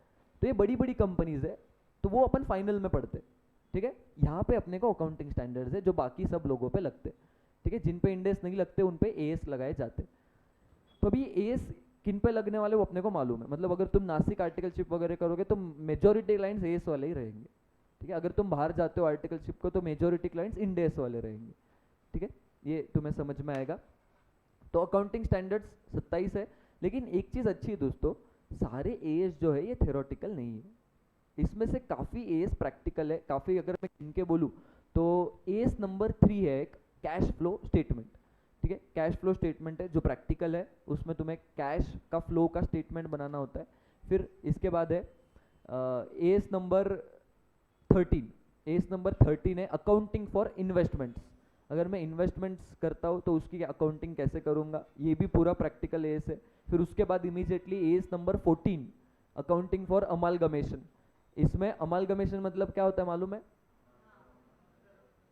तो ये बड़ी बड़ी कंपनीज है, तो वो अपन फाइनल में पढ़ते। ठीक है, यहाँ पे अपने को अकाउंटिंग स्टैंडर्ड्स है जो बाकी सब लोगों पे लगते। ठीक है, जिन पे इंडेस नहीं लगते उन पे एएस लगाए जाते। तो अभी एएस किन पे लगने वाले वो अपने को मालूम है, मतलब अगर तुम नासिक आर्टिकलशिप वगैरह करोगे तो मेजोरिटी क्लाइंट्स एएस वाले ही रहेंगे। ठीक है, अगर तुम बाहर जाते हो आर्टिकलशिप को तो मेजोरिटी क्लाइंट्स इंडेस वाले रहेंगे। ठीक है, ये तुम्हें समझ में आएगा। तो अकाउंटिंग स्टैंडर्ड्स 27 है, लेकिन एक चीज़ अच्छी है दोस्तों, सारे एएस जो है ये थ्योरेटिकल नहीं है, इसमें से काफ़ी एएस प्रैक्टिकल है। काफ़ी अगर मैं इनके बोलूँ तो एएस नंबर 3 है एक कैश फ्लो स्टेटमेंट। ठीक है, कैश फ्लो स्टेटमेंट है जो प्रैक्टिकल है, उसमें तुम्हें कैश का फ्लो का स्टेटमेंट बनाना होता है। फिर इसके बाद है एएस नंबर 13। एएस नंबर 13 है अकाउंटिंग फॉर इन्वेस्टमेंट्स। अगर मैं इन्वेस्टमेंट्स करता हूँ तो उसकी अकाउंटिंग कैसे करूँगा, ये भी पूरा प्रैक्टिकल एएस है। फिर उसके बाद immediately as number 14 accounting for amalgamation. इसमें अमालगमेशन मतलब क्या होता है मालूम है?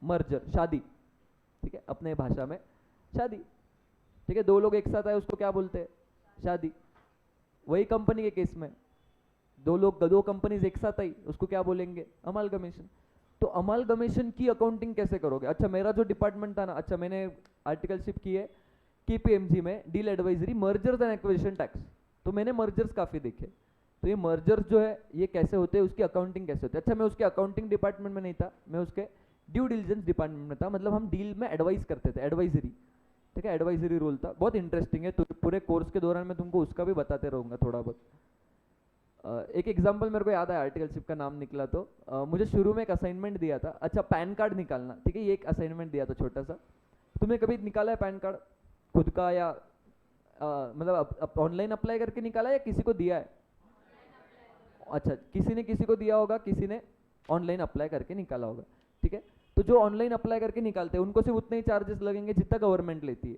मर्जर, शादी। ठीक है, अपने भाषा में शादी। ठीक है, 2 लोग एक साथ आए उसको क्या बोलते हैं? शादी। वही कंपनी के केस में दो कंपनीज एक साथ आई, उसको क्या बोलेंगे? अमालगमेशन। तो अमालगमेशन की अकाउंटिंग कैसे करोगे? अच्छा मेरा जो डिपार्टमेंट था ना, अच्छा मैंने आर्टिकलशिप की है केपीएमजी में, deal advisory mergers and acquisition tax, तो मैंने मर्जर्स काफ़ी देखे। तो ये मर्जर्स जो है ये कैसे होते हैं, उसकी अकाउंटिंग कैसे होती है। अच्छा मैं उसके अकाउंटिंग डिपार्टमेंट में नहीं था, मैं उसके ड्यू डिलिजेंस डिपार्टमेंट में था, मतलब हम डील में एडवाइस करते थे, एडवाइजरी, ठीक है, एडवाइजरी रोल था। बहुत इंटरेस्टिंग है, तो पूरे कोर्स के दौरान मैं तुमको उसका भी बताते रहूँगा थोड़ा बहुत। एक एग्जांपल मेरे को याद है, आर्टिकलशिप का नाम निकला तो मुझे शुरू में एक असाइनमेंट दिया था, अच्छा पैन कार्ड निकालना, ठीक है, ये एक असाइनमेंट दिया था छोटा सा। तुमने कभी निकाला है पैन कार्ड खुद का, या मतलब ऑनलाइन अप्लाई करके निकाला या किसी को दिया है? अच्छा किसी ने किसी को दिया होगा, किसी ने ऑनलाइन अप्लाई करके निकाला होगा, ठीक है। तो जो ऑनलाइन अप्लाई करके निकालते हैं उनको सिर्फ उतने ही चार्जेस लगेंगे जितना गवर्नमेंट लेती है,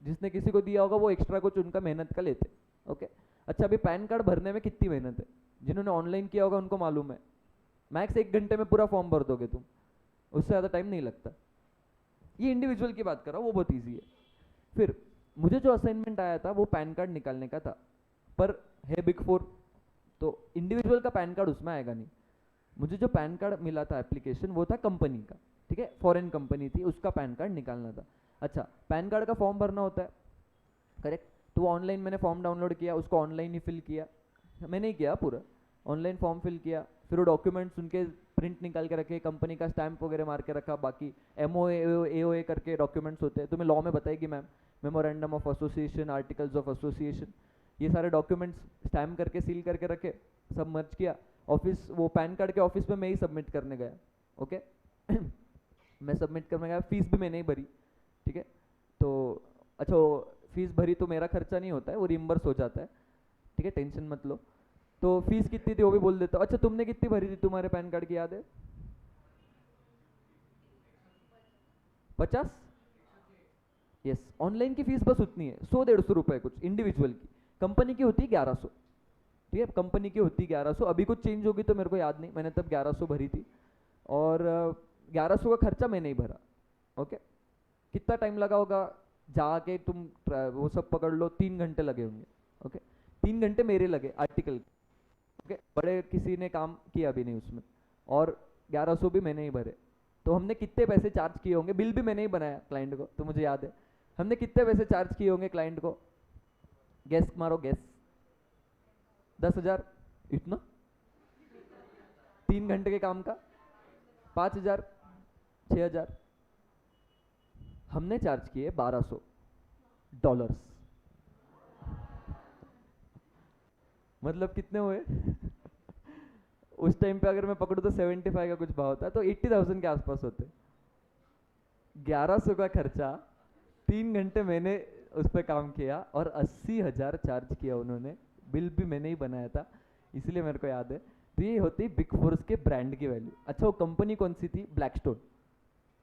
जिसने किसी को दिया होगा वो एक्स्ट्रा कुछ उनका मेहनत का लेते, ओके। अच्छा अभी पैन कार्ड भरने में कितनी मेहनत है, जिन्होंने ऑनलाइन किया होगा उनको मालूम है, मैक्स 1 घंटे में पूरा फॉर्म भर दोगे तुम, उससे ज़्यादा टाइम नहीं लगता। ये इंडिविजुअल की बात कर रहा हूँ, वो बहुत ईजी है। फिर मुझे जो असाइनमेंट आया था वो पैन कार्ड निकालने का था, पर है बिग 4, तो इंडिविजुअल का पैन कार्ड उसमें आएगा नहीं। मुझे जो पैन कार्ड मिला था एप्लीकेशन वो था कंपनी का, ठीक है, फॉरेन कंपनी थी, उसका पैन कार्ड निकालना था। अच्छा पैन कार्ड का फॉर्म भरना होता है, करेक्ट, तो वो ऑनलाइन मैंने फॉर्म डाउनलोड किया, उसको ऑनलाइन ही फिल किया, मैंने ही किया पूरा ऑनलाइन फॉर्म फिल किया। फिर वो डॉक्यूमेंट्स उनके प्रिंट निकाल के रखे, कंपनी का स्टैंप वगैरह मार के रखा, बाकी MOA करके डॉक्यूमेंट्स होते हैं, तुम्हें लॉ में बताएगी ma'am, memorandum of association, articles of association, ये सारे डॉक्यूमेंट्स स्टैम्प करके सील करके रखे, सब मर्ज किया। ऑफिस वो पैन कार्ड के ऑफिस में मैं ही सबमिट करने गया, ओके मैं सबमिट करने गया, फीस भी मैंने ही भरी, ठीक है। तो अच्छा फीस भरी तो मेरा खर्चा नहीं होता है, वो रिम्बर्स हो जाता है, ठीक है, टेंशन मत लो। तो फीस कितनी थी वो भी बोल देता हूँ। अच्छा तुमने कितनी भरी थी, तुम्हारे पैन कार्ड की याद है? 50? यस, ऑनलाइन की फीस बस उतनी है, 100-150 रुपए कुछ, इंडिविजुअल की। कंपनी की होती है 1100, ठीक है, कंपनी की होती है 1100, अभी कुछ चेंज होगी तो मेरे को याद नहीं, मैंने तब 1100 भरी थी, और 1100 का खर्चा मैंने ही भरा, ओके। कितना टाइम लगा होगा, जाके तुम वो सब पकड़ लो, 3 घंटे लगे होंगे, ओके, 3 घंटे मेरे लगे आर्टिकल, ओके, बड़े किसी ने काम किया भी नहीं उसमें, और 1100 भी मैंने ही भरे। तो हमने कितने पैसे चार्ज किए होंगे, बिल भी मैंने ही बनाया क्लाइंट को, तो मुझे याद है हमने कितने पैसे चार्ज किए होंगे क्लाइंट को, गैस मारो गैस, 10,000, इतना 3 घंटे के काम का, 5,000, 6,000, हमने चार्ज किए $1200, मतलब कितने हुए उस टाइम पे अगर मैं पकड़ू तो 75 का कुछ भाव होता है, तो 80,000 के आसपास होते। 1100 का खर्चा, 3 घंटे मैंने उस पर काम किया, और 80,000 चार्ज किया उन्होंने, बिल भी मैंने ही बनाया था, इसलिए मेरे को याद है। तो ये होती बिग फोर्स के ब्रांड की वैल्यू। अच्छा वो कंपनी कौन सी थी? ब्लैकस्टोन,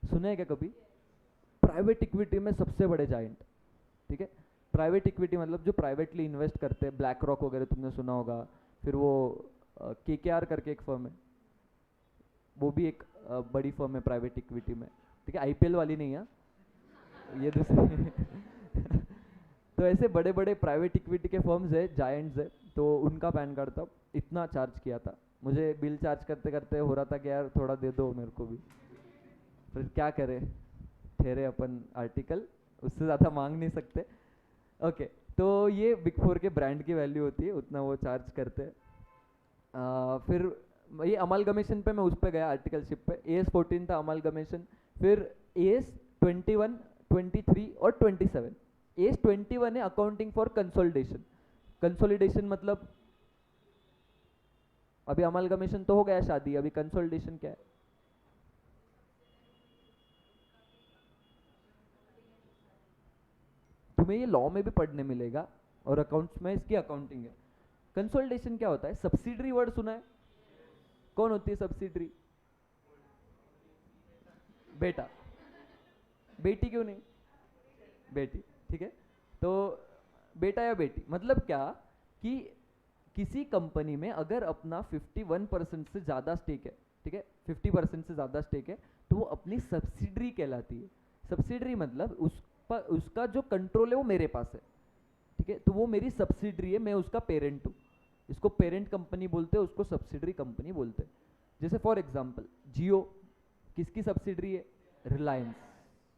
सुना है क्या कभी? प्राइवेट इक्विटी में सबसे बड़े जायंट, ठीक है, प्राइवेट इक्विटी मतलब जो प्राइवेटली इन्वेस्ट करते हैं, ब्लैक रॉक वगैरह तुमने सुना होगा, फिर वो KKR करके एक फर्म है, वो भी एक बड़ी फर्म है प्राइवेट इक्विटी में, ठीक है, IPL वाली नहीं है ये दूसरी तो ऐसे बड़े बड़े प्राइवेट इक्विटी के फर्म्स है, जायंट्स है, तो उनका पैन कार्ड था, इतना चार्ज किया था। मुझे बिल चार्ज करते करते हो रहा था कि यार थोड़ा दे दो मेरे को भी, फिर क्या करे, ठहरे अपन आर्टिकल, उससे ज़्यादा मांग नहीं सकते, ओके। तो ये बिग 4 के ब्रांड की वैल्यू होती है, उतना वो चार्ज करते हैं। फिर ये अमालगमेशन पे मैं उस पे गया आर्टिकलशिप पे, AS14 था अमालगमेशन, फिर AS21, 23 और 27। AS21 है अकाउंटिंग फॉर कंसोलिडेशन। कंसोलिडेशन मतलब अभी अमालगमेशन तो हो गया शादी, अभी कंसोलिडेशन क्या है? तुम्हें ये लॉ में भी पढ़ने मिलेगा और अकाउंट्स में इसकी अकाउंटिंग है। कंसोलिडेशन क्या होता है? सब्सिडरी वर्ड सुना है? कौन होती है सब्सिडरी? बेटा, बेटी क्यों नहीं? बेटी, ठीक है। तो बेटा या बेटी मतलब क्या कि किसी कंपनी में अगर अपना 51% से ज़्यादा स्टेक है, ठीक है, 50% से ज़्यादा स्टेक है, तो वो अपनी सब्सिडरी कहलाती है। सब्सिडरी मतलब उसका जो कंट्रोल है वो मेरे पास है, ठीक है, तो वो मेरी सब्सिडरी है, मैं उसका पेरेंट हूँ, इसको पेरेंट कंपनी बोलते हैं, उसको सब्सिडरी कंपनी बोलते हैं। जैसे फॉर एग्जांपल जियो किसकी सब्सिडरी है? रिलायंस,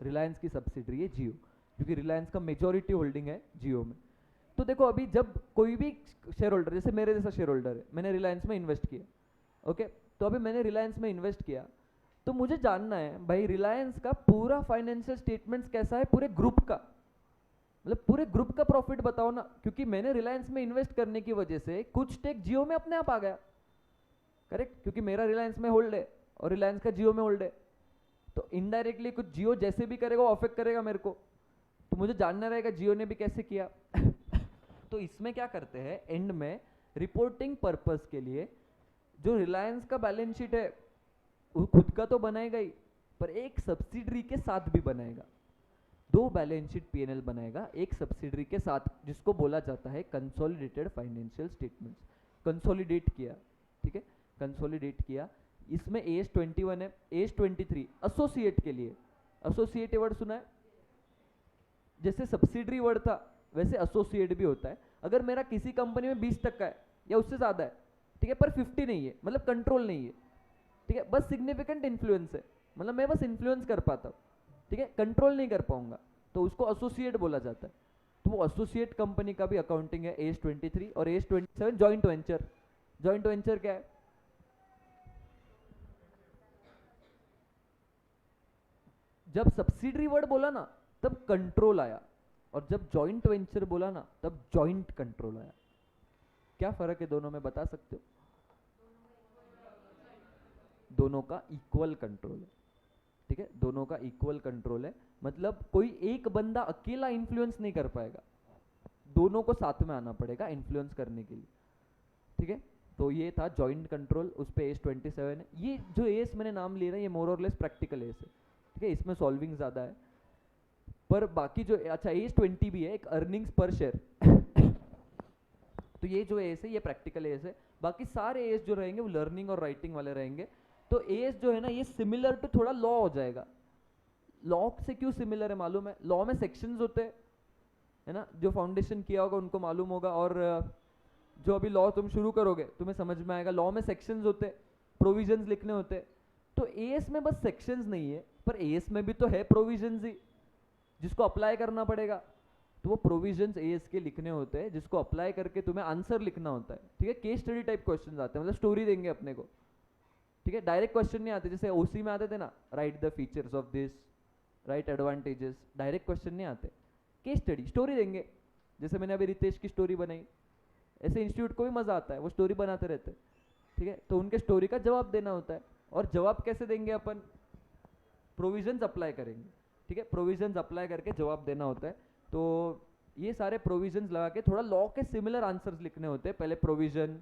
रिलायंस की सब्सिडरी है जियो, क्योंकि रिलायंस का मेजॉरिटी होल्डिंग है जियो में। तो देखो अभी जब कोई भी शेयर होल्डर, जैसे मेरे जैसा शेयर होल्डर है, मैंने रिलायंस में इन्वेस्ट किया, ओके, तो अभी मैंने रिलायंस में इन्वेस्ट किया, तो मुझे जानना है भाई रिलायंस का पूरा फाइनेंशियल स्टेटमेंट्स कैसा है पूरे ग्रुप का, मतलब पूरे ग्रुप का प्रॉफिट बताओ ना, क्योंकि मैंने रिलायंस में इन्वेस्ट करने की वजह से कुछ स्टेक जियो में अपने आप आ गया, करेक्ट, क्योंकि मेरा रिलायंस में होल्ड है और रिलायंस का जियो में होल्ड है, तो इनडायरेक्टली कुछ जियो जैसे भी करेगा वो अफेक्ट करेगा मेरे को, तो मुझे जानना रहेगा जियो ने भी कैसे किया। तो इसमें क्या करते हैं एंड में रिपोर्टिंग पर्पस के लिए, जो रिलायंस का बैलेंस शीट है वो खुद का तो बनाएगा ही, पर एक सब्सिडरी के साथ भी बनाएगा, दो बैलेंस शीट पीएनएल बनाएगा एक सब्सिडरी के साथ, जिसको बोला जाता है कंसोलिडेटेड फाइनेंशियल स्टेटमेंट्स। कंसोलिडेट किया, ठीक है, कंसोलिडेट किया। इसमें AS21 है, AS23 एसोसिएट के लिए, एसोसिएट वर्ड सुना है? जैसे सब्सिडरी वर्ड था वैसे एसोसिएट भी होता है। अगर मेरा किसी कंपनी में 20% है या उससे ज्यादा है, ठीक है, पर 50 नहीं है, मतलब कंट्रोल नहीं है, ठीक है, बस सिग्निफिकेंट इन्फ्लुएंस है, मतलब मैं बस इन्फ्लुएंस कर पाता हूँ, ठीक है, कंट्रोल नहीं कर पाऊंगा, तो उसको एसोसिएट बोला जाता है। तो वो एसोसिएट कंपनी का भी अकाउंटिंग है AS23 और AS27 joint venture. Joint venture क्या है? जब सब्सिडरी वर्ड बोला ना तब कंट्रोल आया, और जब जॉइंट वेंचर बोला ना तब जॉइंट कंट्रोल आया। क्या फर्क है दोनों में बता सकते हो? दोनों का इक्वल कंट्रोल है, ठीक है, दोनों का इक्वल कंट्रोल है, मतलब कोई एक बंदा अकेला इन्फ्लुएंस नहीं कर पाएगा, दोनों को साथ में आना पड़ेगा इन्फ्लुएंस करने के लिए, ठीक है। तो ये था जॉइंट कंट्रोल, उस पे AS27 है। ये जो एस मैंने नाम लिया ना ये मोर और लेस प्रैक्टिकल एस है, ठीक है, इसमें सॉल्विंग ज्यादा है, पर बाकी जो अच्छा AS20 भी है, एक अर्निंग्स पर शेयर। तो ये जो एस है ये प्रैक्टिकल एस है, बाकी सारे एस जो रहेंगे वो लर्निंग और राइटिंग वाले रहेंगे। तो एस जो है ना ये सिमिलर टू थोड़ा लॉ हो जाएगा। लॉ से क्यों सिमिलर है मालूम है? लॉ में सेक्शंस होते हैं, है ना, जो फाउंडेशन किया होगा उनको मालूम होगा, और जो अभी लॉ तुम शुरू करोगे तुम्हें समझ में आएगा। लॉ में सेक्शंस होते हैं, प्रोविजंस लिखने होते हैं, तो एएस में बस सेक्शंस नहीं है, पर एएस में भी तो है प्रोविजंस ही, जिसको अप्लाई करना पड़ेगा। तो वो प्रोविजंस एएस के लिखने होते हैं, जिसको अप्लाई करके तुम्हें आंसर लिखना होता है, ठीक है। केस स्टडी टाइप क्वेश्चंस आते हैं, मतलब स्टोरी देंगे अपने को, ठीक है, डायरेक्ट क्वेश्चन नहीं आते, जैसे ओसी में आते थे ना, right the features of this, right advantages, direct question नहीं आते, केस स्टडी स्टोरी देंगे। जैसे मैंने अभी रितेश की स्टोरी बनाई, ऐसे इंस्टीट्यूट को भी मजा आता है, वो स्टोरी बनाते रहते हैं, ठीक है, तो उनके स्टोरी का जवाब देना होता है। और जवाब कैसे देंगे अपन? प्रोविजंस अप्लाई करेंगे, ठीक है, प्रोविजंस अप्लाई करके जवाब देना होता है। तो ये सारे प्रोविजंस लगा के थोड़ा लॉ के सिमिलर आंसर्स लिखने होते हैं। पहले प्रोविजन,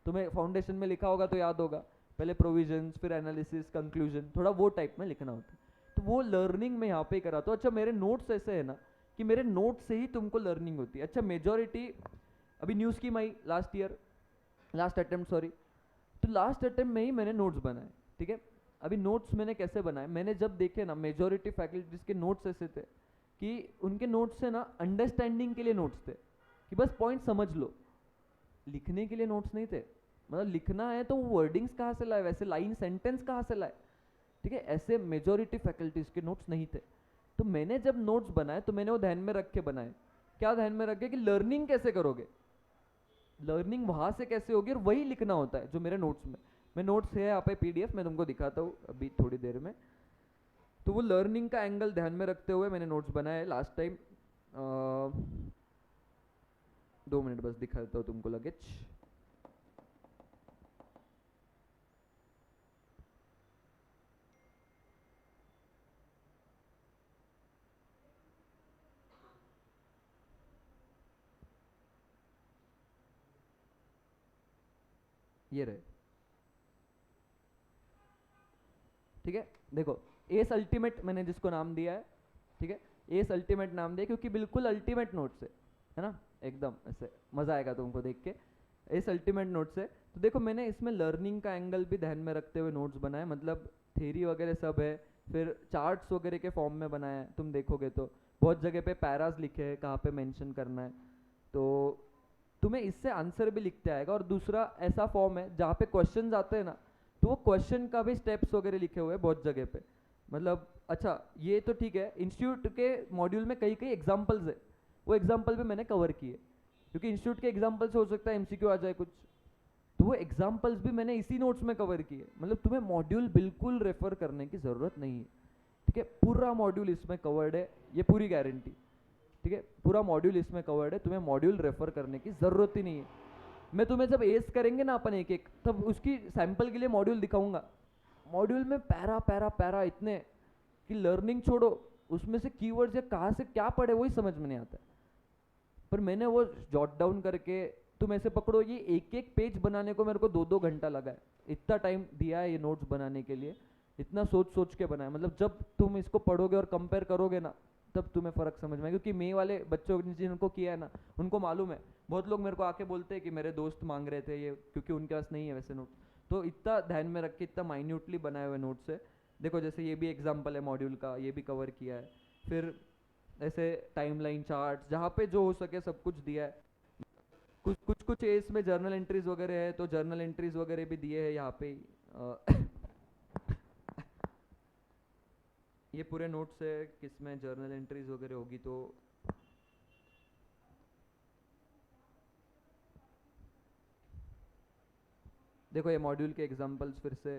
तुम्हें फाउंडेशन में लिखा होगा तो याद होगा, पहले प्रोविजंस फिर एनालिसिस कंक्लूजन, थोड़ा वो टाइप में लिखना होता है। तो वो लर्निंग में यहाँ पे कराता हूँ। अच्छा मेरे नोट्स ऐसे है ना कि मेरे नोट से ही तुमको लर्निंग होती है। अच्छा मेजॉरिटी अभी न्यूज़ स्कीम आई last year, last attempt sorry, तो लास्ट अटेम्प्ट में ही मैंने नोट्स बनाए, ठीक है। अभी नोट्स मैंने कैसे बनाए, मैंने जब देखे ना मेजॉरिटी फैकल्टीज के नोट्स ऐसे थे कि उनके नोट्स से ना अंडरस्टैंडिंग के लिए नोट्स थे, कि बस पॉइंट समझ लो, लिखने के लिए नोट्स नहीं थे। मतलब लिखना है तो वर्डिंग्स कहाँ से लाए, वैसे लाइन सेंटेंस कहाँ से लाए, ठीक है, ऐसे मेजॉरिटी फैकल्टीज के नोट्स नहीं थे। तो मैंने जब नोट्स बनाए तो मैंने वो ध्यान में रख के बनाए। क्या ध्यान में रख के कि लर्निंग कैसे करोगे, लर्निंग वहां से कैसे होगी, और वही लिखना होता है जो मेरे नोट्स में। मैं नोट्स है यहाँ पे PDF में तुमको दिखाता हूँ अभी थोड़ी देर में। तो वो लर्निंग का एंगल ध्यान में रखते हुए मैंने नोट्स बनाए लास्ट टाइम। 2 मिनट बस दिखा देता हूँ तुमको लगेज। ये रहे, ठीक है, देखो एस अल्टीमेट मैंने जिसको नाम दिया है, ठीक है, एस अल्टीमेट नाम दिया क्योंकि बिल्कुल अल्टीमेट नोट्स है ना, एकदम ऐसे मजा आएगा तुमको देख के। एस अल्टीमेट नोट्स है, तो देखो मैंने इसमें लर्निंग का एंगल भी ध्यान में रखते हुए नोट्स बनाए, मतलब थ्योरी वगैरह सब है, फिर चार्ट्स वगैरह के फॉर्म में बनाया है। तुम देखोगे तो बहुत जगह पे पैरास लिखे हैं कहाँ पे मेंशन करना है, तो तुम्हें इससे आंसर भी लिखते आएगा। और दूसरा ऐसा फॉर्म है जहाँ पे क्वेश्चंस आते हैं ना, तो वो क्वेश्चन का भी स्टेप्स वगैरह लिखे हुए हैं बहुत जगह पे। मतलब अच्छा ये तो ठीक है, इंस्टीट्यूट के मॉड्यूल में कई कई एग्जाम्पल्स है, वो एग्जाम्पल भी मैंने कवर किए, क्योंकि इंस्टीट्यूट के एग्जाम्पल से हो सकता है एमसीक्यू आ जाए कुछ, तो वो एग्जाम्पल्स भी मैंने इसी नोट्स में कवर किए। मतलब तुम्हें मॉड्यूल बिल्कुल रेफर करने की ज़रूरत नहीं है, ठीक है, पूरा मॉड्यूल इसमें कवर्ड है, ये पूरी गारंटी, ठीक है, पूरा मॉड्यूल इसमें कवर्ड है, तुम्हें मॉड्यूल रेफर करने की ज़रूरत ही नहीं है। मैं तुम्हें जब एस करेंगे ना अपन एक एक, तब उसकी सैंपल के लिए मॉड्यूल दिखाऊंगा। मॉड्यूल में पैरा पैरा पैरा इतने कि लर्निंग छोड़ो, उसमें से कीवर्ड्स या कहाँ से क्या पढ़े वही समझ में नहीं आता। पर मैंने वो जॉट डाउन करके, तुम ऐसे पकड़ो, ये एक एक पेज बनाने को मेरे को 2-2 घंटा लगा है, इतना टाइम दिया है ये नोट्स बनाने के लिए, इतना सोच सोच के बनाया। मतलब जब तुम इसको पढ़ोगे और कंपेयर करोगे ना, तब तुम्हें फ़र्क समझ में आएगा। क्योंकि मे वाले बच्चों जिनको किया है ना, उनको मालूम है। बहुत लोग मेरे को आके बोलते हैं कि मेरे दोस्त मांग रहे थे ये, क्योंकि उनके पास नहीं है वैसे नोट्स, तो इतना ध्यान में रख के इतना माइन्यूटली बनाए हुए नोट्स है। देखो जैसे ये भी एग्जाम्पल है मॉड्यूल का, ये भी कवर किया है। फिर ऐसे टाइमलाइन चार्ट, जहाँ पे जो हो सके सब कुछ दिया है। कुछ एस में जर्नल एंट्रीज वगैरह है, तो जर्नल एंट्रीज वगैरह भी दिए हैं यहाँ पे ये पूरे नोट्स है किसमें जर्नल एंट्रीज वगैरह होगी। तो देखो ये मॉड्यूल के एग्जांपल्स फिर से,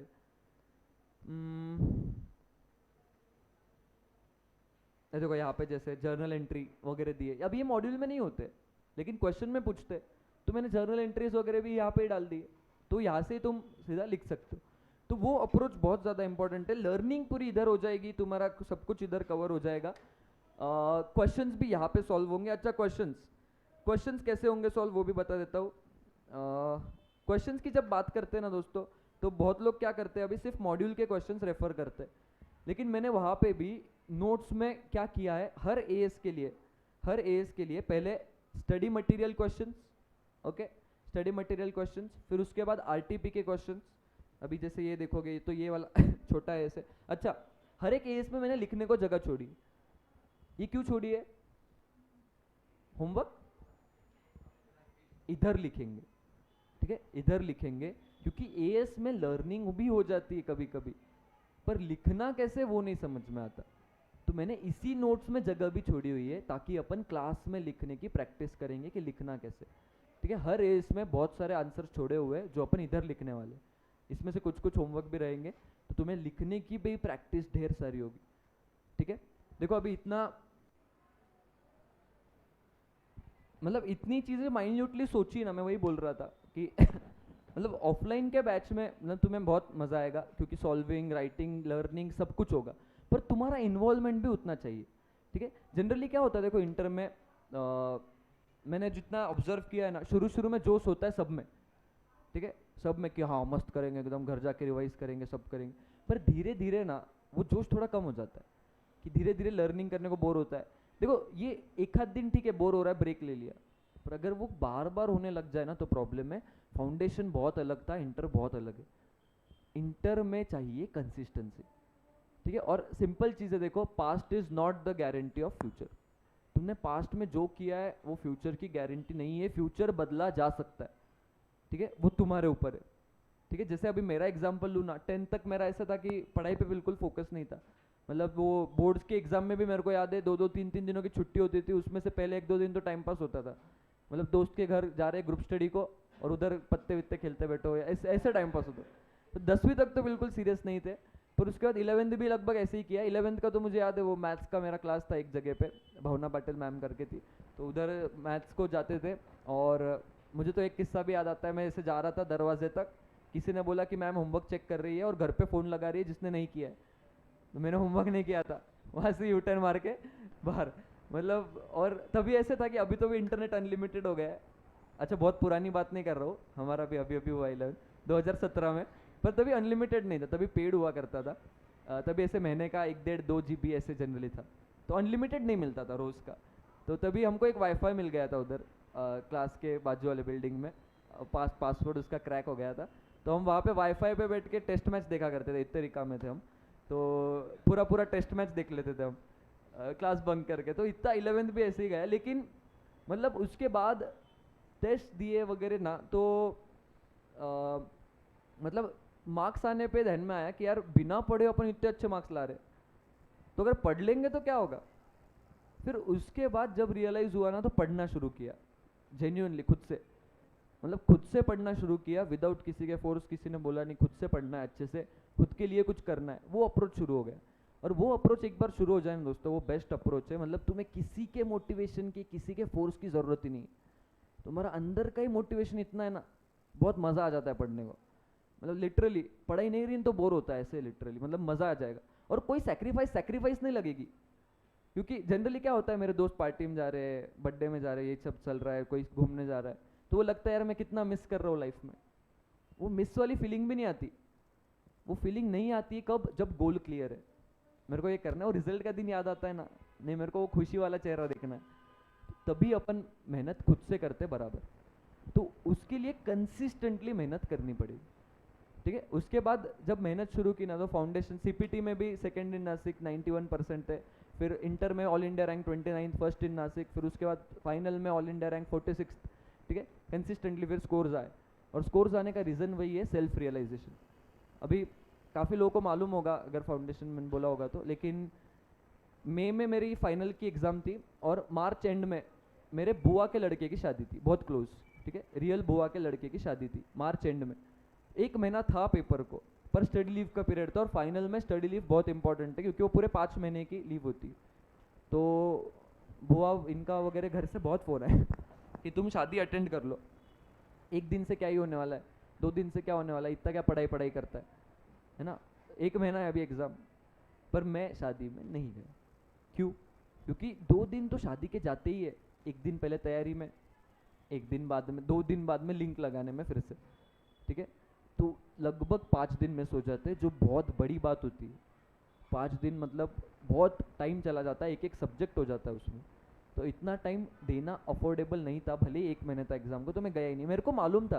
देखो यहाँ पे जैसे जर्नल एंट्री वगैरह दिए, अब ये मॉड्यूल में नहीं होते लेकिन क्वेश्चन में पूछते, तो मैंने जर्नल एंट्रीज वगैरह भी यहाँ पे डाल दिए, तो यहाँ से तुम सीधा लिख सकते हो। तो वो अप्रोच बहुत ज़्यादा इंपॉर्टेंट है। लर्निंग पूरी इधर हो जाएगी, तुम्हारा सब कुछ इधर कवर हो जाएगा, क्वेश्चंस भी यहाँ पे सॉल्व होंगे। अच्छा क्वेश्चंस कैसे होंगे सॉल्व वो भी बता देता हूँ। क्वेश्चंस की जब बात करते हैं ना दोस्तों, तो बहुत लोग क्या करते हैं, अभी सिर्फ मॉड्यूल के क्वेश्चंस रेफर करते हैं, लेकिन मैंने वहाँ पे भी नोट्स में क्या किया है, हर एएस के लिए पहले study material questions, okay, study material questions, फिर उसके बाद आरटीपी के क्वेश्चंस। अभी जैसे ये देखोगे तो ये वाला छोटा एएस है। अच्छा, हर एक एएस में मैंने लिखने को जगह छोड़ी। ये क्यों छोड़ी है? होमवर्क इधर लिखेंगे, ठीक है, इधर लिखेंगे, क्योंकि एएस में लर्निंग भी हो जाती है कभी कभी, पर लिखना कैसे वो नहीं समझ में आता। तो मैंने इसी नोट्स में जगह भी छोड़ी हुई है, ताकि अपन क्लास में लिखने की प्रैक्टिस करेंगे कि लिखना कैसे, ठीक है। हर एएस में बहुत सारे आंसर छोड़े हुए हैं जो अपन इधर लिखने वाले, इसमें से कुछ कुछ होमवर्क भी रहेंगे, तो तुम्हें लिखने की भी प्रैक्टिस ढेर सारी होगी, ठीक है। देखो अभी इतना, मतलब इतनी चीज़ें माइन्यूटली सोची ना, मैं वही बोल रहा था कि मतलब ऑफलाइन के बैच में मतलब तुम्हें बहुत मज़ा आएगा, क्योंकि सॉल्विंग, राइटिंग, लर्निंग सब कुछ होगा, पर तुम्हारा इन्वॉल्वमेंट भी उतना चाहिए, ठीक है। जनरली क्या होता है, देखो इंटर में मैंने जितना ऑब्जर्व किया है ना, शुरू शुरू में जोश होता है सब में, ठीक है, सब में कि हाँ मस्त करेंगे एकदम, घर जाके रिवाइज करेंगे, सब करेंगे, पर धीरे धीरे ना वो जोश थोड़ा कम हो जाता है, कि धीरे धीरे लर्निंग करने को बोर होता है। देखो ये एक आध दिन ठीक है, बोर हो रहा है, ब्रेक ले लिया, पर अगर वो बार बार होने लग जाए ना तो प्रॉब्लम है। फाउंडेशन बहुत अलग था, इंटर बहुत अलग है। इंटर में चाहिए कंसिस्टेंसी, ठीक है। और सिंपल चीज़ें देखो, past is not the guarantee of future. तुमने पास्ट में जो किया है वो फ्यूचर की गारंटी नहीं है, फ्यूचर बदला जा सकता है, ठीक है, वो तुम्हारे ऊपर है, ठीक है। जैसे अभी मेरा एग्जाम्पल लूँ ना, 10th तक मेरा ऐसा था कि पढ़ाई पे बिल्कुल फोकस नहीं था। मतलब वो बोर्ड्स के एग्जाम में भी मेरे को याद है 2-2 3-3 दिनों की छुट्टी होती थी, उसमें से पहले 1-2 दिन तो टाइम पास होता था, मतलब दोस्त के घर जा रहे ग्रुप स्टडी को और उधर पत्ते वित्ते खेलते बैठो, ऐसे टाइम पास होता। तो 10वीं तक तो बिल्कुल सीरियस नहीं थे, पर उसके बाद 11th भी लगभग ऐसे ही किया। 11th का तो मुझे याद है, वो मैथ्स का मेरा क्लास था एक जगह पे, भावना पाटिल मैम करके थी, तो उधर मैथ्स को जाते थे। और मुझे तो एक किस्सा भी याद आता है, मैं ऐसे जा रहा था दरवाजे तक, किसी ने बोला कि मैम होमवर्क चेक कर रही है और घर पे फ़ोन लगा रही है जिसने नहीं किया है, तो मैंने होमवर्क नहीं किया था, वहाँ से यू टर्न मार के बाहर। मतलब और तभी ऐसे था कि अभी तो भी इंटरनेट अनलिमिटेड हो गया है। अच्छा बहुत पुरानी बात नहीं कर रहा हूँ, हमारा भी अभी अभी हुआ 2017 में, पर तभी अनलिमिटेड नहीं था, तभी पेड हुआ करता था। तभी ऐसे महीने का 1-1.5-2 GB ऐसे जनरली था, तो अनलिमिटेड नहीं मिलता था रोज़ का। तो तभी हमको एक वाईफाई मिल गया था उधर क्लास के बाजू वाले बिल्डिंग में, पासवर्ड उसका क्रैक हो गया था, तो हम वहाँ पे वाईफाई पे बैठ के टेस्ट मैच देखा करते थे, इतने रिका में थे हम, तो पूरा टेस्ट मैच देख लेते थे हम क्लास बंक करके। तो इतना 11th भी ऐसे ही गया, लेकिन मतलब उसके बाद टेस्ट दिए वगैरह ना तो मतलब मार्क्स आने पे ध्यान में आया कि यार बिना पढ़े अपन इतने अच्छे मार्क्स ला रहे, तो अगर पढ़ लेंगे तो क्या होगा। फिर उसके बाद जब रियलाइज हुआ ना तो पढ़ना शुरू किया जेन्युइनली खुद से, मतलब खुद से पढ़ना शुरू किया विदाउट किसी के फोर्स, किसी ने बोला नहीं, खुद से पढ़ना है अच्छे से, खुद के लिए कुछ करना है, वो अप्रोच शुरू हो गया। और वो अप्रोच एक बार शुरू हो जाए ना दोस्तों, वो बेस्ट अप्रोच है। मतलब तुम्हें किसी के मोटिवेशन की, किसी के फोर्स की ज़रूरत ही नहीं, तुम्हारा अंदर का ही मोटिवेशन इतना है ना, बहुत मज़ा आ जाता है पढ़ने को। मतलब लिटरली पढ़ाई नहीं रही तो बोर होता है ऐसे, लिटरली मतलब मज़ा आ जाएगा। और कोई सैक्रिफाइस नहीं लगेगी, क्योंकि जनरली क्या होता है, मेरे दोस्त पार्टी में जा रहे हैं, बर्थडे में जा रहे हैं, ये सब चल रहा है, कोई घूमने जा रहा है, तो वो लगता है यार मैं कितना मिस कर रहा हूँ लाइफ में। वो मिस वाली फीलिंग भी नहीं आती। वो फीलिंग नहीं आती कब, जब गोल क्लियर है, मेरे को ये करना है, और रिजल्ट का दिन याद आता है ना, नहीं मेरे को वो खुशी वाला चेहरा देखना है, तभी अपन मेहनत खुद से करते बराबर। तो उसके लिए कंसिस्टेंटली मेहनत करनी पड़ेगी, ठीक है। उसके बाद जब मेहनत शुरू की ना तो फाउंडेशन सीपीटी में भी सेकंड इन नासिक 91% है, फिर इंटर में all India rank 29, first in Nashik, फिर उसके बाद फाइनल में ऑल इंडिया रैंक 46, ठीक है। कंसिस्टेंटली फिर स्कोर्स आए, और स्कोर्स आने का रीज़न वही है, सेल्फ रियलाइजेशन। अभी काफ़ी लोगों को मालूम होगा अगर फाउंडेशन में बोला होगा तो, लेकिन मई में मेरी फाइनल की एग्ज़ाम थी, और मार्च एंड में मेरे बुआ के लड़के की शादी थी, बहुत क्लोज, ठीक है, रियल बुआ के लड़के की शादी थी मार्च एंड में। 1 महीना था पेपर को, पर स्टडी लीव का पीरियड था, और फाइनल में स्टडी लीव बहुत इंपॉर्टेंट है क्योंकि वो पूरे 5 महीने की लीव होती। तो बुआ इनका वगैरह घर से बहुत फ़ोन है कि तुम शादी अटेंड कर लो, 1 दिन से क्या ही होने वाला है, 2 दिन से क्या होने वाला है, इतना क्या पढ़ाई करता है ना। 1 महीना है अभी एग्ज़ाम, पर मैं शादी में नहीं गया। क्यों? क्योंकि 2 दिन तो शादी के जाते ही है, 1 दिन पहले तैयारी में, 1 दिन बाद में, 2 दिन बाद में लिंक लगाने में फिर से, ठीक है। तो लगभग 5 दिन में सो जाते, जो बहुत बड़ी बात होती है। 5 दिन मतलब बहुत टाइम चला जाता है, एक एक सब्जेक्ट हो जाता है उसमें, तो इतना टाइम देना अफोर्डेबल नहीं था। भले ही 1 महीने था एग्ज़ाम को, तो मैं गया ही नहीं। मेरे को मालूम था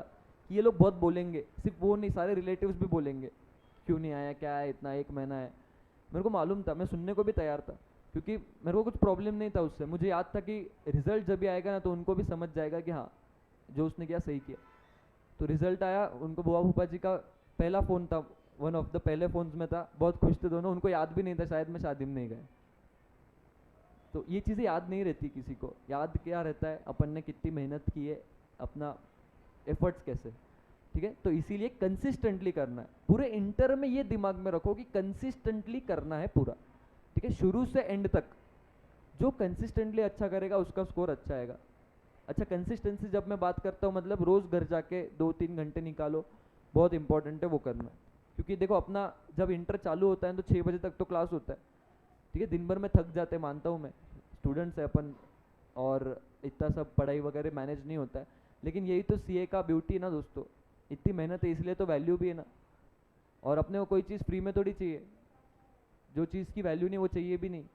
कि ये लोग बहुत बोलेंगे, सिर्फ वो नहीं, सारे रिलेटिव्स भी बोलेंगे क्यों नहीं आया, क्या है, इतना 1 महीना है। मेरे को मालूम था, मैं सुनने को भी तैयार था, क्योंकि मेरे को कुछ प्रॉब्लम नहीं था उससे। मुझे याद था कि रिजल्ट जब भी आएगा ना तो उनको भी समझ जाएगा कि हाँ जो उसने किया सही किया। तो रिजल्ट आया, उनको बुआ फूफा जी का पहला फ़ोन था, वन ऑफ द पहले फ़ोन्स में था, बहुत खुश थे दोनों। उनको याद भी नहीं था शायद मैं शादी में नहीं गया। तो ये चीज़ें याद नहीं रहती किसी को, याद क्या रहता है अपन ने कितनी मेहनत की है, अपना एफर्ट्स कैसे, ठीक है। तो इसीलिए कंसिस्टेंटली करना है। पूरे इंटर में ये दिमाग में रखो कि कंसिस्टेंटली करना है पूरा, ठीक है, शुरू से एंड तक। जो कंसिस्टेंटली अच्छा करेगा उसका स्कोर अच्छा आएगा। अच्छा, कंसिस्टेंसी जब मैं बात करता हूँ मतलब रोज़ घर जाके 2-3 घंटे निकालो, बहुत इंपॉर्टेंट है वो करना। क्योंकि देखो अपना जब इंटर चालू होता है तो 6 बजे तक तो क्लास होता है, ठीक है। दिन भर में थक जाते, मानता हूँ मैं, स्टूडेंट्स है अपन, और इतना सब पढ़ाई वगैरह मैनेज नहीं होता है। लेकिन यही तो सीए का ब्यूटी है ना दोस्तों, इतनी मेहनत है इसलिए तो वैल्यू भी है ना। और अपने को कोई चीज़ फ्री में थोड़ी चाहिए, जो चीज़ की वैल्यू नहीं वो चाहिए भी नहीं।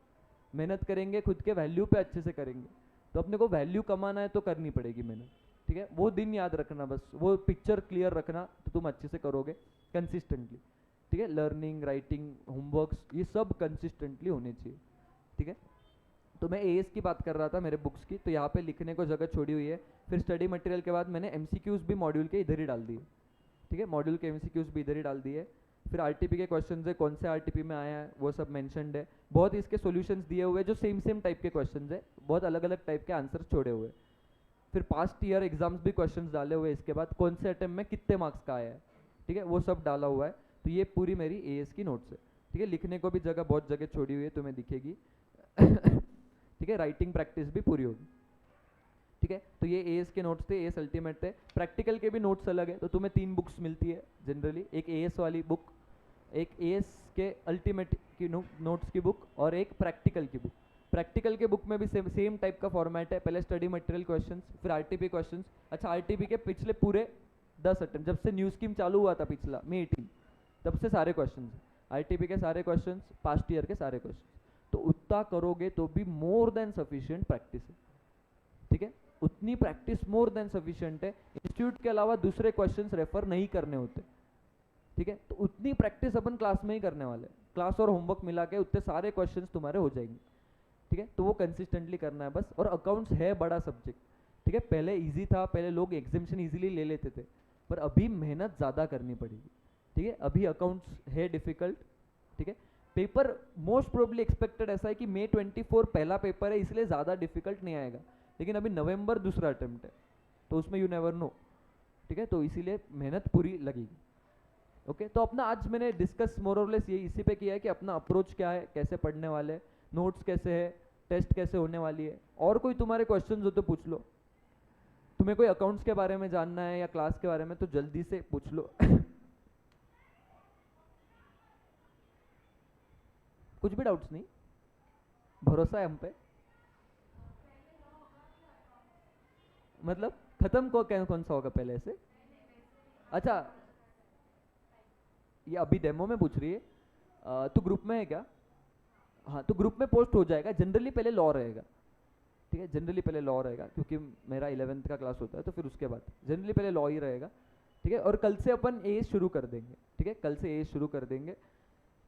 मेहनत करेंगे खुद के वैल्यू पे अच्छे से करेंगे, तो अपने को वैल्यू कमाना है तो करनी पड़ेगी मेहनत, ठीक है। वो दिन याद रखना, बस वो पिक्चर क्लियर रखना, तो तुम अच्छे से करोगे कंसिस्टेंटली, ठीक है। लर्निंग, राइटिंग, होमवर्क्स, ये सब कंसिस्टेंटली होने चाहिए, ठीक है। तो मैं एएस की बात कर रहा था मेरे बुक्स की, तो यहाँ पे लिखने को जगह छोड़ी हुई है। फिर स्टडी मटेरियल के बाद मैंने एमसीक्यूज भी मॉड्यूल के इधर ही डाल दिए, ठीक है, मॉड्यूल के एमसीक्यूज भी इधर ही डाल दिए। फिर आरटीपी के क्वेश्चंस है, कौन से आरटीपी में आया है वो सब मेंशन्ड है। बहुत इसके सॉल्यूशंस दिए हुए हैं जो सेम टाइप के क्वेश्चंस है, बहुत अलग अलग टाइप के आंसर्स छोड़े हुए। फिर पास्ट ईयर एग्जाम्स भी क्वेश्चंस डाले हुए, इसके बाद कौन से अटेम्प्ट में कितने मार्क्स का आया है, ठीक है, वो सब डाला हुआ है। तो ये पूरी मेरी एएस की नोट्स है, ठीक है। लिखने को भी जगह, बहुत जगह छोड़ी हुई है, तुम्हें दिखेगी ठीक है। राइटिंग प्रैक्टिस भी पूरी होगी, ठीक है। तो ये एएस के नोट्स थे, एएस अल्टीमेट थे। प्रैक्टिकल के भी नोट्स अलग है, तो तुम्हें 3 बुक्स मिलती है जनरली, एक एएस वाली बुक, एक एएस के अल्टीमेट की नोट्स की बुक, और एक प्रैक्टिकल की बुक। प्रैक्टिकल के बुक में भी सेम टाइप का फॉर्मेट है, पहले स्टडी मटेरियल क्वेश्चंस, फिर आरटीपी क्वेश्चंस। अच्छा, आरटीपी के पिछले पूरे 10 अटेम्प्ट, जब से न्यू स्कीम चालू हुआ था पिछला May 18, तब से सारे क्वेश्चंस, आरटीपी के सारे क्वेश्चंस, पास्ट ईयर के सारे क्वेश्चंस। तो उतना करोगे तो भी मोर देन सफिशिएंट प्रैक्टिस है, ठीक है। उतनी प्रैक्टिस मोर देन सफिशिएंट है। इंस्टीट्यूट के अलावा दूसरे क्वेश्चंस रेफर नहीं करने होते, ठीक है। तो उतनी प्रैक्टिस अपन क्लास में ही करने वाले, क्लास और होमवर्क मिला के उतने सारे क्वेश्चंस तुम्हारे हो जाएंगे, ठीक है। तो वो कंसिस्टेंटली करना है बस। और अकाउंट्स है बड़ा सब्जेक्ट, ठीक है, पहले इजी था, पहले लोग एग्जामिशन इजीली ले लेते थे, पर अभी मेहनत ज़्यादा करनी पड़ेगी। ठीक है, अभी अकाउंट्स है डिफिकल्ट। ठीक है, पेपर मोस्ट प्रोबेबली एक्सपेक्टेड ऐसा है कि मई 24 पहला पेपर है, इसलिए ज़्यादा डिफिकल्ट नहीं आएगा, लेकिन अभी नवंबर दूसरा अटेम्प्ट है, तो उसमें यू नेवर नो। ठीक है, तो इसीलिए मेहनत पूरी लगेगी। ओके, तो अपना आज मैंने डिस्कस मोर और लेस ये इसी पे किया है कि अपना अप्रोच क्या है, कैसे पढ़ने वाले, नोट्स कैसे है, टेस्ट कैसे होने वाली है। और कोई तुम्हारे क्वेश्चन हो तो पूछ लो, तुम्हें कोई अकाउंट्स के बारे में जानना है या क्लास के बारे में तो जल्दी से पूछ लो। कुछ भी डाउट्स नहीं, भरोसा है हम पे। मतलब खत्म कौन सा होगा पहले से? अच्छा, ये अभी डेमो में पूछ रही है, तो ग्रुप में है क्या? हाँ, तो ग्रुप में पोस्ट हो जाएगा। जनरली पहले लॉ रहेगा। ठीक है, जनरली पहले लॉ रहेगा, क्योंकि मेरा 11th का क्लास होता है, तो फिर उसके बाद जनरली पहले लॉ ही रहेगा। ठीक है, और कल से अपन ए शुरू कर देंगे। ठीक है, कल से ए शुरू कर देंगे।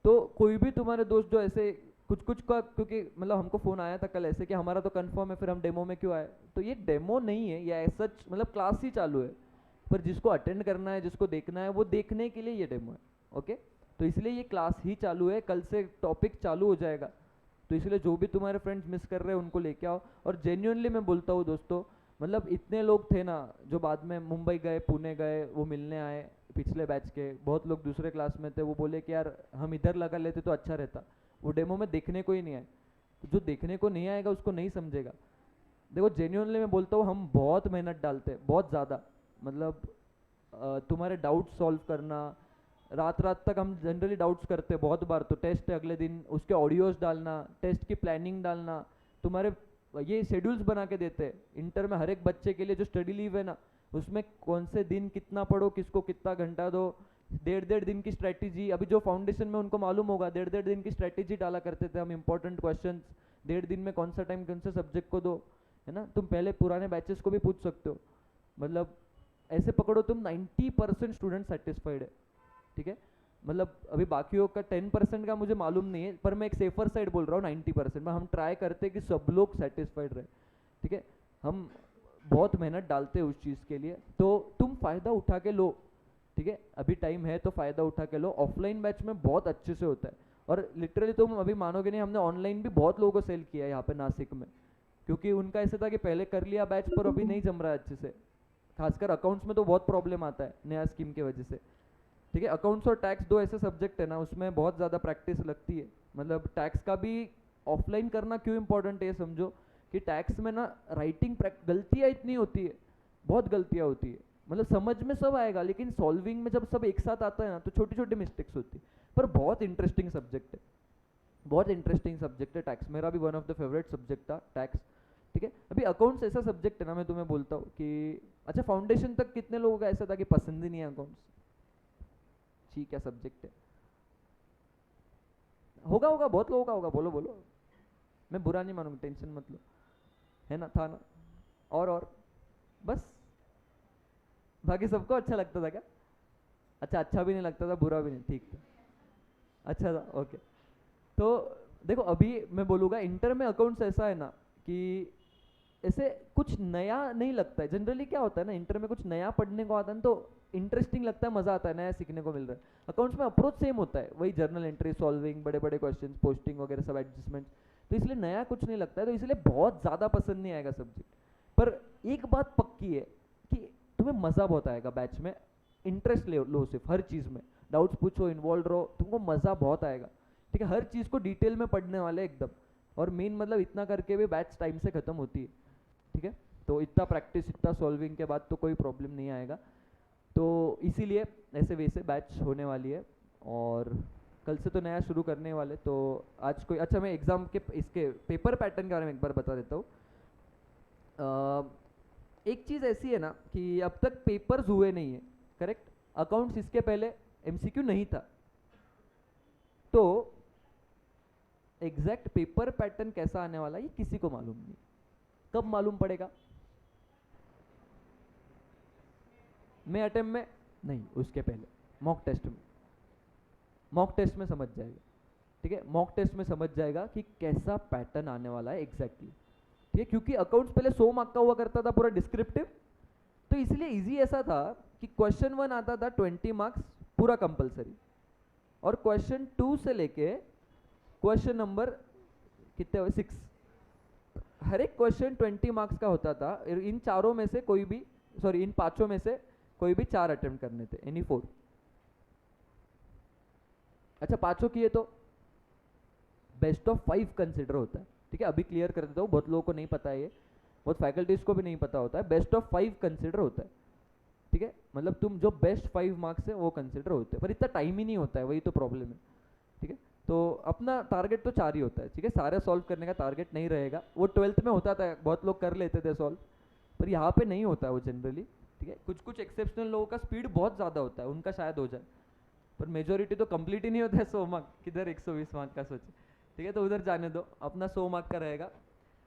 तो कोई भी तुम्हारे दोस्त जो ऐसे कुछ कुछ का, क्योंकि मतलब हमको फ़ोन आया था कल ऐसे कि हमारा तो कंफर्म है, फिर हम डेमो में क्यों आए, तो ये डेमो नहीं है, या सच मतलब क्लास ही चालू है, पर जिसको अटेंड करना है, जिसको देखना है, वो देखने के लिए ये डेमो है। ओके, तो इसलिए ये क्लास ही चालू है, कल से टॉपिक चालू हो जाएगा। तो इसलिए जो भी तुम्हारे फ्रेंड्स मिस कर रहे हैं उनको लेके आओ। और जेन्युइनली मैं बोलता हूँ दोस्तों, मतलब इतने लोग थे ना जो बाद में मुंबई गए, पुणे गए, वो मिलने आए पिछले बैच के, बहुत लोग दूसरे क्लास में थे, वो बोले कि यार हम इधर लगा लेते तो अच्छा रहता, वो डेमो में देखने को ही नहीं आए। तो जो देखने को नहीं आएगा उसको नहीं समझेगा। देखो जेन्युइनली मैं बोलता हूँ, हम बहुत मेहनत डालते हैं, बहुत ज़्यादा। मतलब तुम्हारे डाउट सॉल्व करना, रात रात तक हम जनरली डाउट्स करते हैं बहुत बार, तो टेस्ट है अगले दिन, उसके ऑडियोज डालना, टेस्ट की प्लानिंग डालना, तुम्हारे ये शेड्यूल्स बना के देते हैं इंटर में। हर एक बच्चे के लिए जो स्टडी लीव है ना, उसमें कौन से दिन कितना पढ़ो, किसको कितना घंटा दो, 1.5 दिन की स्ट्रैटेजी। अभी जो फाउंडेशन में उनको मालूम होगा, 1.5 दिन की स्ट्रैटेजी डाला करते थे हम, इंपॉर्टेंट क्वेश्चन 1.5 दिन में कौन सा टाइम कौन से सब्जेक्ट को दो, है ना। तुम पहले पुराने बैचेस को भी पूछ सकते हो। मतलब ऐसे पकड़ो तुम 90% स्टूडेंट सेटिस्फाइड है। ठीक है, मतलब अभी बाकियों का 10% का मुझे मालूम नहीं है, पर मैं एक सेफर साइड बोल रहा हूँ 90% में। हम ट्राई करते हैं कि सब लोग सेटिस्फाइड रहे। ठीक है, हम बहुत मेहनत डालते हैं उस चीज़ के लिए, तो तुम फ़ायदा उठा के लो। ठीक है, अभी टाइम है तो फ़ायदा उठा के लो। ऑफलाइन बैच में बहुत अच्छे से होता है, और लिटरली तुम अभी मानोगे नहीं, हमने ऑनलाइन भी बहुत लोगों को सेल किया है यहाँ पे नासिक में, क्योंकि उनका ऐसे था कि पहले कर लिया बैच पर अभी नहीं जम रहा है अच्छे से। खासकर अकाउंट्स में तो बहुत प्रॉब्लम आता है नया स्कीम की वजह से। ठीक है, अकाउंट्स और टैक्स दो ऐसे सब्जेक्ट है ना, उसमें बहुत ज़्यादा प्रैक्टिस लगती है। मतलब टैक्स का भी ऑफलाइन करना क्यों इंपॉर्टेंट है, समझो कि टैक्स में ना राइटिंग गलतियाँ इतनी होती है, बहुत गलतियाँ होती है। मतलब समझ में सब आएगा, लेकिन सॉल्विंग में जब सब एक साथ आता है ना, तो छोटी छोटी मिस्टेक्स होती है। पर बहुत इंटरेस्टिंग सब्जेक्ट है, बहुत इंटरेस्टिंग सब्जेक्ट है टैक्स। मेरा भी one of the favourite subject था टैक्स। ठीक है, अभी अकाउंट्स ऐसा सब्जेक्ट है ना, मैं तुम्हें बोलता हूँ कि अच्छा, फाउंडेशन तक कितने लोगों का ऐसा था कि पसंद ही नहीं है अकाउंट्स, ठीक है सब्जेक्ट है। होगा होगा, बहुत लोगों का होगा, बोलो बोलो, मैं बुरा नहीं मानूंगा, टेंशन मत लो, है ना, था ना। और बस, बाकी सबको अच्छा लगता था क्या? अच्छा, अच्छा भी नहीं लगता था, बुरा भी नहीं, ठीक था, अच्छा था, ओके। तो देखो अभी मैं बोलूँगा, इंटर में अकाउंट्स ऐसा है ना कि ऐसे कुछ नया नहीं लगता है। जनरली क्या होता है ना, इंटर में कुछ नया पढ़ने को आता है ना, तो इंटरेस्टिंग लगता है, मज़ा आता है, नया सीखने को मिल रहा है। अकाउंट्स में अप्रोच सेम होता है, वही जर्नल एंट्री, सॉल्विंग, बड़े बड़े क्वेश्चन, पोस्टिंग वगैरह सब एडजस्टमेंट, तो इसलिए नया कुछ नहीं लगता है, तो इसलिए बहुत ज़्यादा पसंद नहीं आएगा सब्जेक्ट। पर एक बात पक्की है कि तुम्हें मज़ा बहुत आएगा बैच में। इंटरेस्ट ले लो सिर्फ हर चीज़ में, डाउट्स पूछो, इन्वॉल्व रहो, तुमको मज़ा बहुत आएगा। ठीक है, हर चीज़ को डिटेल में पढ़ने वाले एकदम, और मेन मतलब इतना करके भी बैच टाइम से ख़त्म होती है। ठीक है, तो इतना प्रैक्टिस, इतना सॉल्विंग के बाद तो कोई प्रॉब्लम नहीं आएगा। तो इसीलिए ऐसे वैसे बैच होने वाली है, और कल से तो नया शुरू करने वाले। तो आज कोई अच्छा, मैं एग्ज़ाम के इसके पेपर पैटर्न के बारे में एक बार बता देता हूँ। एक चीज़ ऐसी है ना कि अब तक पेपर्स हुए नहीं है, करेक्ट। अकाउंट्स इसके पहले एमसीक्यू नहीं था, तो एग्जैक्ट पेपर पैटर्न कैसा आने वाला है ये किसी को मालूम नहीं। कब मालूम पड़ेगा? मैं अटेम्प्ट में नहीं, उसके पहले मॉक टेस्ट में, मॉक टेस्ट में समझ जाएगा। ठीक है, मॉक टेस्ट में समझ जाएगा कि कैसा पैटर्न आने वाला है एग्जैक्टली। ठीक है, क्योंकि अकाउंट्स पहले 100 मार्क का हुआ करता था पूरा डिस्क्रिप्टिव, तो इसलिए इजी ऐसा था कि क्वेश्चन 1 आता था 20 मार्क्स पूरा कंपलसरी, और क्वेश्चन 2 से लेके क्वेश्चन नंबर कितने हुए 6, हर एक क्वेश्चन 20 मार्क्स का होता था। इन चारों में से कोई भी, सॉरी इन पांचों में से कोई भी 4 अटेम्प्ट करने थे, एनी 4। अच्छा, पांचों किए तो बेस्ट ऑफ 5 कंसिडर होता है। ठीक है, अभी क्लियर कर देता हूँ, बहुत लोगों को नहीं पता है ये, बहुत फैकल्टीज को भी नहीं पता होता है। बेस्ट ऑफ 5 कंसिडर होता है। ठीक है, मतलब तुम जो बेस्ट 5 मार्क्स है वो कंसिडर होते हैं, पर इतना टाइम ही नहीं होता है, वही तो प्रॉब्लम है। ठीक है, तो अपना टारगेट तो 4 ही होता है। ठीक है, सारे सॉल्व करने का टारगेट नहीं रहेगा, वो 12th में होता था, बहुत लोग कर लेते थे सॉल्व, पर यहाँ पे नहीं होता है वो जनरली। ठीक है, कुछ कुछ एक्सेप्शनल लोगों का स्पीड बहुत ज़्यादा होता है, उनका शायद हो जाए, पर मेजोरिटी तो कंप्लीट ही नहीं होता है 100 मार्क, किधर 120 मार्क का सोचे। ठीक है, तो उधर जाने दो, अपना 100 मार्क का रहेगा।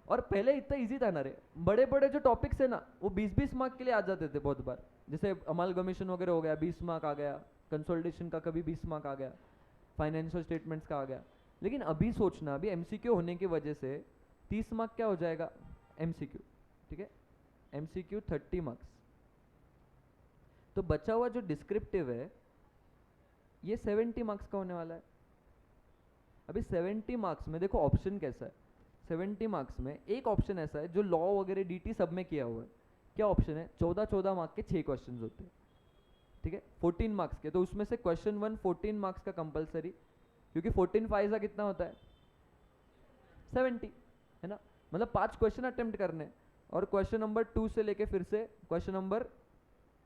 और पहले इतना इजी था ना रे, बड़े बड़े जो टॉपिक्स है ना वो 20-20 मार्क के लिए आ जाते थे बहुत बार, जैसे अमालगमेशन वगैरह हो गया 20 मार्क आ गया, कंसोलिडेशन का कभी 20 मार्क आ गया, फाइनेंशियल स्टेटमेंट्स का आ गया। लेकिन अभी सोचना, अभी एमसीक्यू होने की वजह से 30 मार्क क्या हो जाएगा एमसीक्यू। ठीक है, एमसीक्यू 30 मार्क्स, तो बचा हुआ जो डिस्क्रिप्टिव है ये 70 मार्क्स का होने वाला है। अभी 70 मार्क्स में देखो ऑप्शन कैसा है, 70 मार्क्स में एक ऑप्शन ऐसा है जो लॉ वगैरह डीटी सब में किया हुआ है। क्या ऑप्शन है, 14 मार्क के 6 क्वेश्चन होते हैं। ठीक है, 14 मार्क्स के, तो उसमें से क्वेश्चन 1 14 मार्क्स का कंपलसरी, क्योंकि 14 फाइजा कितना होता है 70, है ना, मतलब 5 क्वेश्चन अटेम्प्ट करने, और क्वेश्चन नंबर 2 से लेके फिर से क्वेश्चन नंबर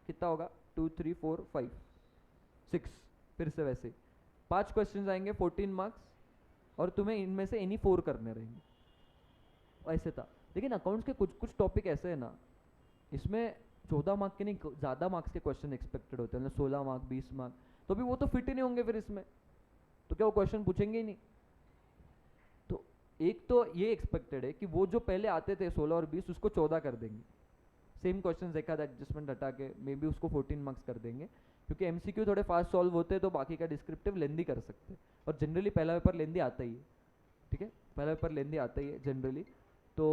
कितना होगा 2 3 4 5 6, फिर से वैसे 5 क्वेश्चन आएंगे 14 मार्क्स, और तुम्हें इनमें से एनी 4 करने रहेंगे। ऐसे था। लेकिन अकाउंट्स के कुछ कुछ टॉपिक ऐसे है ना, इसमें 14 मार्क के नहीं ज़्यादा मार्क्स के क्वेश्चन एक्सपेक्टेड होते हैं, मतलब 16 मार्क 20 मार्क, तो भी वो तो फिट ही नहीं होंगे फिर इसमें, तो क्या वो क्वेश्चन पूछेंगे ही नहीं। तो एक तो ये एक्सपेक्टेड है कि वो जो पहले आते थे 16 और 20 उसको 14 कर देंगे, सेम क्वेश्चन देखा था एडजस्टमेंट हटा के मे बी उसको 14 मार्क्स कर देंगे, क्योंकि एमसीक्यू थोड़े फास्ट सॉल्व होते हैं तो बाकी का डिस्क्रिप्टिव लेंदी कर सकते हैं, और जनरली पहला पेपर लेंदी आता ही है। ठीक है, पहला पेपर लेंदी आता ही है जनरली, तो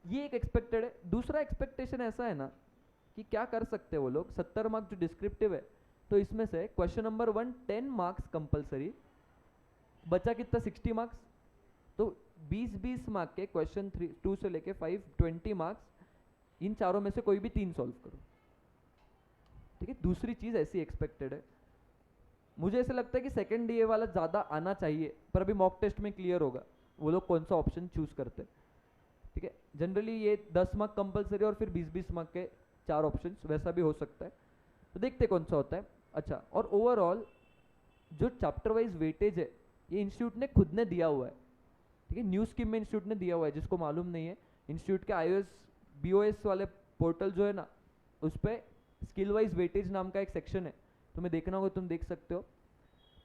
ये एक एक्सपेक्टेड है। दूसरा एक्सपेक्टेशन ऐसा है ना कि क्या कर सकते हैं वो लोग, 70 मार्क जो डिस्क्रिप्टिव है, तो इसमें से क्वेश्चन नंबर 1 10 मार्क्स कंपलसरी, बचा कितना 60 मार्क्स, तो 20-20 मार्क के क्वेश्चन 2 से लेके 5 20 मार्क्स, इन चारों में से कोई भी 3 सॉल्व करो। ठीक है, दूसरी चीज ऐसी एक्सपेक्टेड है। मुझे ऐसा लगता है कि सेकंड डीए वाला ज़्यादा आना चाहिए, पर अभी मॉक टेस्ट में क्लियर होगा वो लोग कौन सा ऑप्शन चूज करते हैं। ठीक है, जनरली ये 10 मार्क कंपलसरी और फिर 20-20 मार्क के 4 ऑप्शन, वैसा भी हो सकता है, तो देखते कौन सा होता है। अच्छा, और ओवरऑल जो चैप्टर वाइज वेटेज है ये इंस्टीट्यूट ने खुद ने दिया हुआ है। ठीक है, न्यू स्कीम में इंस्टीट्यूट ने दिया हुआ है, जिसको मालूम नहीं है इंस्टीट्यूट के iOS BOS वाले पोर्टल जो है ना, उस पर स्किल वाइज वेटेज नाम का एक सेक्शन है, तुम्हें देखना होगा, तुम देख सकते हो,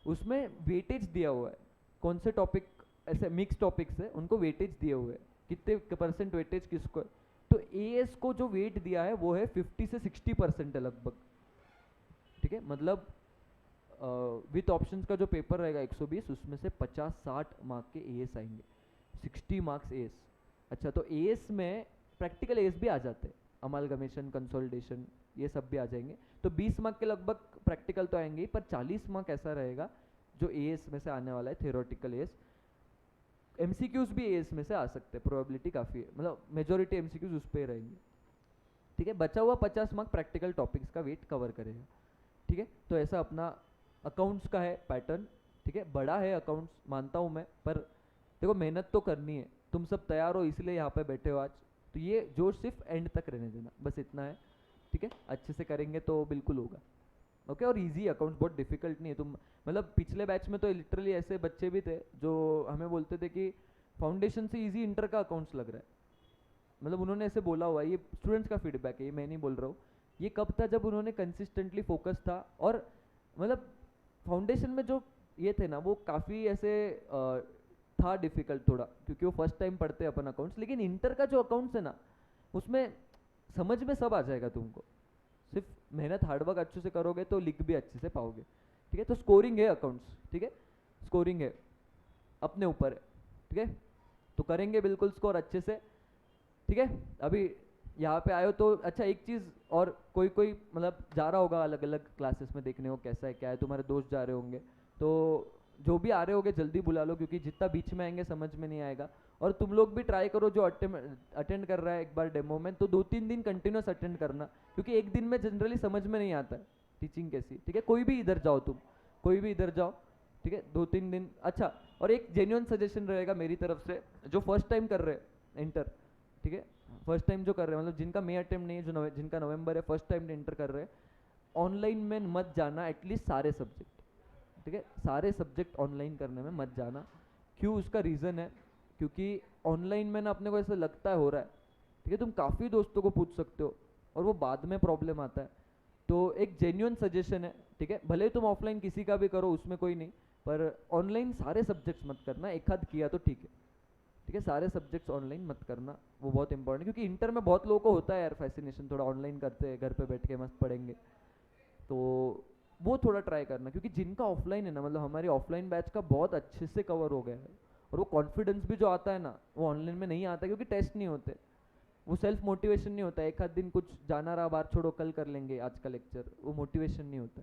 उसमें वेटेज दिया हुआ है, कौन से टॉपिक ऐसे मिक्स टॉपिक्स है उनको वेटेज दिए हुए हैं, कितने परसेंट वेटेज किसको है। तो एएस को जो वेट दिया है वो है 50 से 60% है लगभग। ठीक है, मतलब विथ ऑप्शंस का जो पेपर रहेगा 120, उसमें से 50-60 मार्क के एएस आएंगे, 60 मार्क्स एएस। अच्छा, तो एएस में प्रैक्टिकल एएस भी आ जाते हैं, अमालगमेशन कंसोलिडेशन ये सब भी आ जाएंगे, तो 20 मार्क के लगभग प्रैक्टिकल तो आएंगे ही, पर 40 मार्क ऐसा रहेगा जो एएस में से आने वाला है, थ्योरेटिकल एएस। एमसीक्यूज भी एएस में से आ सकते हैं, प्रोबेबिलिटी काफ़ी है, मतलब मेजोरिटी एमसीक्यूज उस पर रहेंगे। ठीक है, बचा हुआ 50 मार्क प्रैक्टिकल टॉपिक्स का वेट कवर करेगा। ठीक है, तो ऐसा अपना अकाउंट्स का है पैटर्न। ठीक है, बड़ा है अकाउंट्स मानता हूँ मैं, पर देखो मेहनत तो करनी है, तुम सब तैयार हो इसलिए यहाँ पे बैठे हो आज, तो ये जोश सिर्फ एंड तक रहने देना, बस इतना है। ठीक है, अच्छे से करेंगे तो बिल्कुल होगा। ओके, और इजी अकाउंट्स बहुत डिफिकल्ट नहीं है। तुम मतलब पिछले बैच में तो लिटरली ऐसे बच्चे भी थे जो हमें बोलते थे कि फाउंडेशन से इजी इंटर का अकाउंट्स लग रहा है, मतलब उन्होंने ऐसे बोला हुआ है, ये स्टूडेंट्स का फीडबैक है, ये मैं नहीं बोल रहा हूँ। ये कब था, जब उन्होंने कंसिस्टेंटली फोकस था, और मतलब फाउंडेशन में जो ये थे ना वो काफ़ी ऐसे था डिफिकल्ट थोड़ा, क्योंकि वो फर्स्ट टाइम पढ़ते हैं अपन अकाउंट्स, लेकिन इंटर का जो अकाउंट्स है ना उसमें समझ में सब आ जाएगा तुमको, सिर्फ मेहनत हार्डवर्क अच्छे से करोगे तो लिख भी अच्छे से पाओगे। ठीक है, तो स्कोरिंग है अकाउंट्स। ठीक है, स्कोरिंग है, अपने ऊपर है। ठीक है, तो करेंगे बिल्कुल स्कोर अच्छे से, ठीक है। अभी यहाँ पे आए हो तो अच्छा एक चीज़ और, कोई कोई मतलब जा रहा होगा अलग अलग क्लासेस में देखने को कैसा है क्या है, तुम्हारे दोस्त जा रहे होंगे, तो जो भी आ रहे होंगे जल्दी बुला लो, क्योंकि जितना बीच में आएंगे समझ में नहीं आएगा। और तुम लोग भी ट्राई करो, जो अटेंड कर रहा है एक बार डेमो में, तो 2-3 दिन कंटिन्यूस अटेंड करना, क्योंकि एक दिन में जनरली समझ में नहीं आता है टीचिंग कैसी। ठीक है, कोई भी इधर जाओ, तुम कोई भी इधर जाओ, ठीक है, 2-3 दिन। अच्छा, और एक जेन्युइन सजेशन रहेगा मेरी तरफ से, जो फर्स्ट टाइम कर रहे हैं इंटर, ठीक है, फर्स्ट टाइम जो कर रहे हैं, मतलब जिनका मे अटेम्प्ट नहीं है, जो जिनका नवंबर है, फर्स्ट टाइम इंटर कर रहे हैं, ऑनलाइन में मत जाना एटलीस्ट सारे सब्जेक्ट। ठीक है, सारे सब्जेक्ट ऑनलाइन करने में मत जाना। क्यों, उसका रीज़न है क्योंकि ऑनलाइन में ना अपने को ऐसा लगता है हो रहा है, ठीक है, तुम काफ़ी दोस्तों को पूछ सकते हो और वो बाद में प्रॉब्लम आता है। तो एक जेन्युइन सजेशन है, ठीक है, भले तुम ऑफलाइन किसी का भी करो उसमें कोई नहीं, पर ऑनलाइन सारे सब्जेक्ट्स मत करना, एक आध किया तो ठीक है। ठीक है, सारे सब्जेक्ट्स ऑनलाइन मत करना, वो बहुत इंपॉर्टेंट है, क्योंकि इंटर में बहुत लोगों को होता है यार फैसिनेशन, थोड़ा ऑनलाइन करते हैं, घर पे बैठ के मस्त पढ़ेंगे, तो वो थोड़ा ट्राई करना। क्योंकि जिनका ऑफलाइन है ना, मतलब हमारी ऑफलाइन बैच का बहुत अच्छे से कवर हो गया है, और वो कॉन्फिडेंस भी जो आता है ना, वो ऑनलाइन में नहीं आता, क्योंकि टेस्ट नहीं होते, वो सेल्फ मोटिवेशन नहीं होता, एक आध दिन कुछ जाना रहा बाहर, छोड़ो कल कर लेंगे आज का लेक्चर, वो मोटिवेशन नहीं होता।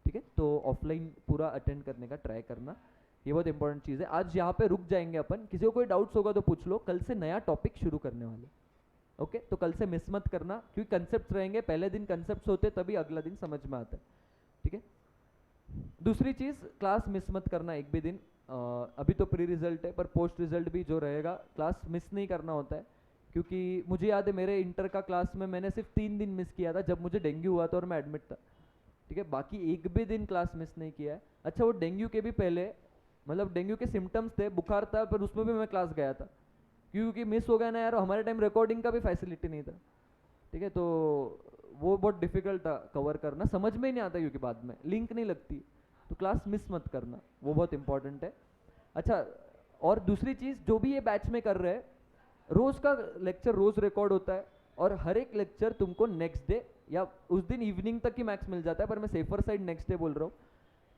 ठीक है, तो ऑफलाइन पूरा अटेंड करने का ट्राई करना, ये बहुत इंपॉर्टेंट चीज़ है। आज यहाँ पे रुक जाएंगे अपन, किसी को कोई डाउट्स होगा तो पूछ लो, कल से नया टॉपिक शुरू करने वाले। ओके, तो कल से मिस मत करना, क्योंकि कंसेप्ट रहेंगे, पहले दिन कंसेप्ट होते तभी अगला दिन समझ में आता है। ठीक है, दूसरी चीज़, क्लास मिस मत करना एक भी दिन। अभी तो प्री रिजल्ट है, पर पोस्ट रिजल्ट भी जो रहेगा क्लास मिस नहीं करना होता है, क्योंकि मुझे याद है मेरे इंटर का क्लास में मैंने सिर्फ 3 दिन मिस किया था, जब मुझे डेंगू हुआ था और मैं एडमिट था। ठीक है, बाकी एक भी दिन क्लास मिस नहीं किया है। अच्छा, वो डेंगू के भी पहले, मतलब डेंगू के सिम्टम्स थे, बुखार था, पर उसमें भी मैं क्लास गया था, क्योंकि मिस हो गया ना यार, हमारे टाइम रिकॉर्डिंग का भी फैसिलिटी नहीं था। ठीक है, तो वो बहुत डिफिकल्ट था कवर करना, समझ में ही नहीं आता, क्योंकि बाद में लिंक नहीं लगती, तो क्लास मिस मत करना, वो बहुत इंपॉर्टेंट है। अच्छा, और दूसरी चीज़, जो भी ये बैच में कर रहे हैं, रोज़ का लेक्चर रोज़ रिकॉर्ड होता है, और हर एक लेक्चर तुमको नेक्स्ट डे या उस दिन इवनिंग तक ही मैक्स मिल जाता है, पर मैं सेफर साइड नेक्स्ट डे बोल रहा हूँ।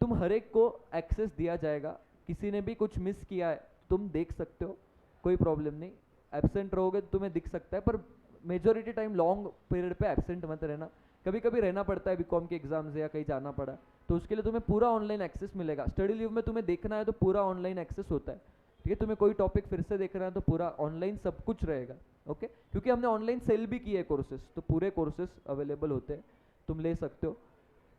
तुम हर एक को एक्सेस दिया जाएगा, किसी ने भी कुछ मिस किया है तुम देख सकते हो, कोई प्रॉब्लम नहीं। एब्सेंट रहोगे तो तुम्हें दिख सकता है, पर मेजोरिटी टाइम लॉन्ग पीरियड पे एब्सेंट मत रहना। कभी कभी रहना पड़ता है, बीकॉम के एग्जाम से या कहीं जाना पड़ा, तो उसके लिए तुम्हें पूरा ऑनलाइन एक्सेस मिलेगा। स्टडी लीव में तुम्हें देखना है तो पूरा ऑनलाइन एक्सेस होता है। ठीक है, तुम्हें कोई टॉपिक फिर से देखना है तो पूरा ऑनलाइन सब कुछ रहेगा। ओके, क्योंकि हमने ऑनलाइन सेल भी किए कोर्सेज, तो पूरे कोर्सेज अवेलेबल होते हैं, तुम ले सकते हो।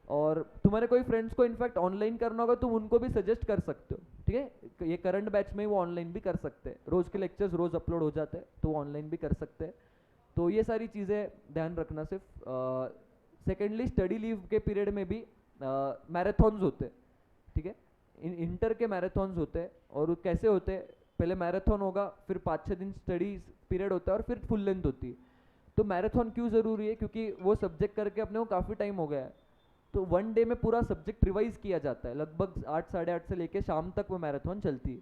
और तुम्हारे कोई फ्रेंड्स को इनफैक्ट ऑनलाइन करना होगा, तुम उनको भी सजेस्ट कर सकते हो। ठीक है, ये करंट बैच में वो ऑनलाइन भी कर सकते हैं, रोज़ के लेक्चर्स रोज़ अपलोड हो जाते हैं, तो ऑनलाइन भी कर सकते हैं। तो ये सारी चीज़ें ध्यान रखना। सिर्फ सेकेंडली, स्टडी लीव के पीरियड में भी मैराथॉन्स होते हैं। ठीक है, इंटर के मैराथॉन्स होते हैं, और वो कैसे होते हैं, पहले मैराथन होगा, फिर 5-6 दिन स्टडी पीरियड होता है, और फिर फुल लेंथ होती है। तो मैराथन क्यों ज़रूरी है, क्योंकि वो सब्जेक्ट करके अपने को काफ़ी टाइम हो गया है, तो 1 डे में पूरा सब्जेक्ट रिवाइज किया जाता है, लगभग 8-8:30 से लेके शाम तक वो मैराथन चलती है।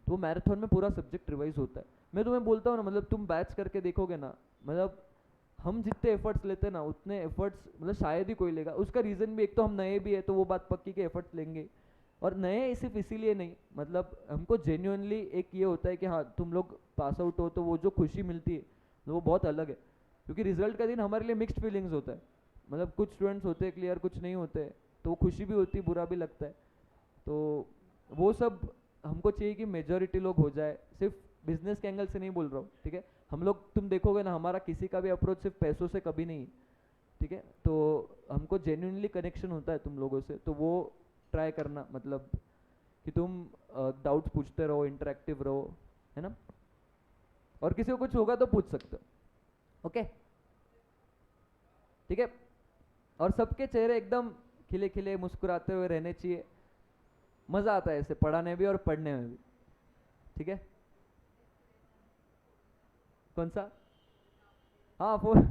तो वो मैराथन में पूरा सब्जेक्ट रिवाइज होता है। मैं तुम्हें बोलता हूँ ना, मतलब तुम बैच करके देखोगे ना, मतलब हम जितने एफर्ट्स लेते हैं ना, उतने एफर्ट्स मतलब शायद ही कोई लेगा। उसका रीज़न भी, एक तो हम नए भी है, तो वो बात पक्की के एफर्ट्स लेंगे, और नए सिर्फ इसीलिए नहीं, मतलब हमको जेन्युइनली एक ये होता है कि हाँ तुम लोग पास आउट हो, तो वो जो खुशी मिलती है वो बहुत अलग है। क्योंकि रिजल्ट का दिन हमारे लिए मिक्स्ड फीलिंग्स होता है, मतलब कुछ स्टूडेंट्स होते हैं क्लियर, कुछ नहीं होते, तो वो खुशी भी होती है, बुरा भी लगता है। तो वो सब हमको चाहिए कि मेजॉरिटी लोग हो जाए, सिर्फ बिजनेस के एंगल से नहीं बोल रहा हूँ। ठीक है, हम लोग, तुम देखोगे ना, हमारा किसी का भी अप्रोच सिर्फ पैसों से कभी नहीं। ठीक है, तो हमको जेन्युइनली कनेक्शन होता है तुम लोगों से, तो वो ट्राई करना, मतलब कि तुम डाउट्स पूछते रहो, इंटरेक्टिव रहो, है ना, और किसी को कुछ होगा तो पूछ सकते हो। ओके, ठीक है, और सबके चेहरे एकदम खिले खिले मुस्कुराते हुए रहने चाहिए, मज़ा आता है ऐसे पढ़ाने भी और पढ़ने में भी। ठीक है, कौन सा? हाँ, फोन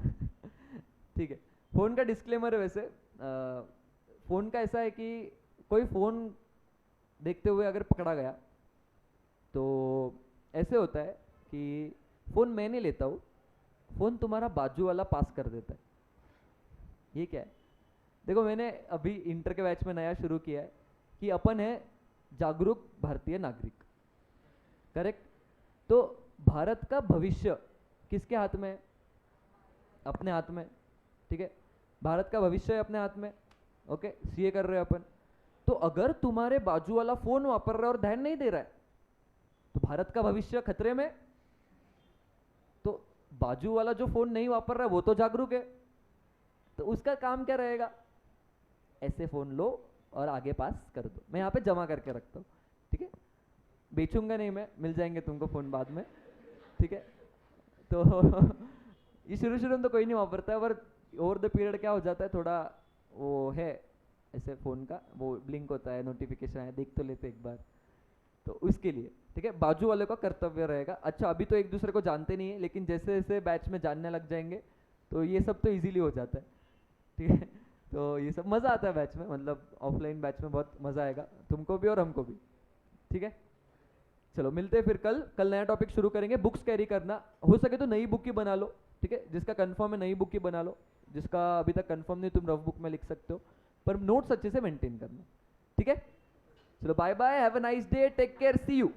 ठीक है, फ़ोन का डिस्क्लेमर है वैसे। फ़ोन का ऐसा है कि कोई फ़ोन देखते हुए अगर पकड़ा गया, तो ऐसे होता है कि फ़ोन मैं नहीं लेता हूँ, फ़ोन तुम्हारा बाजू वाला पास कर देता है। ये क्या है? देखो, मैंने अभी इंटर के बैच में नया शुरू किया है कि अपन है जागरूक भारतीय नागरिक, करेक्ट? तो भारत का भविष्य किसके हाथ में है? अपने हाथ में, ठीक है। भारत का भविष्य अपने हाथ में, ओके। सीए कर रहे हैं अपन, तो अगर तुम्हारे बाजू वाला फोन वापर रहा है और ध्यान नहीं दे रहा है तो भारत का भविष्य खतरे में। तो बाजू वाला जो फोन नहीं वापर रहा है वो तो जागरूक है, तो उसका काम क्या रहेगा? ऐसे फोन लो और आगे पास कर दो। मैं यहाँ पे जमा करके रखता हूँ, ठीक है। बेचूंगा नहीं मैं, मिल जाएंगे तुमको फोन बाद में, ठीक है। तो ये शुरू शुरू में तो कोई नहीं वापरता है, पर ओवर द पीरियड क्या हो जाता है, थोड़ा वो है ऐसे फोन का वो ब्लिंक होता है, नोटिफिकेशन है, देख तो लेते एक बार, तो उसके लिए, ठीक है, बाजू वाले का कर्तव्य रहेगा। अच्छा अभी तो एक दूसरे को जानते नहीं है, लेकिन जैसे जैसे बैच में जानने लग जाएंगे तो ये सब तो इजीली हो जाता है, ठीक है। तो ये सब मज़ा आता है बैच में, मतलब ऑफलाइन बैच में बहुत मज़ा आएगा तुमको भी और हमको भी, ठीक है। चलो मिलते हैं फिर कल। कल नया टॉपिक शुरू करेंगे। बुक्स कैरी करना, हो सके तो नई बुक ही बना लो, ठीक है। जिसका कंफर्म है नई बुक ही बना लो, जिसका अभी तक कंफर्म नहीं तुम रफ बुक में लिख सकते हो, पर नोट्स अच्छे से मेंटेन करना, ठीक है। चलो bye bye, have a nice day, take care, see you.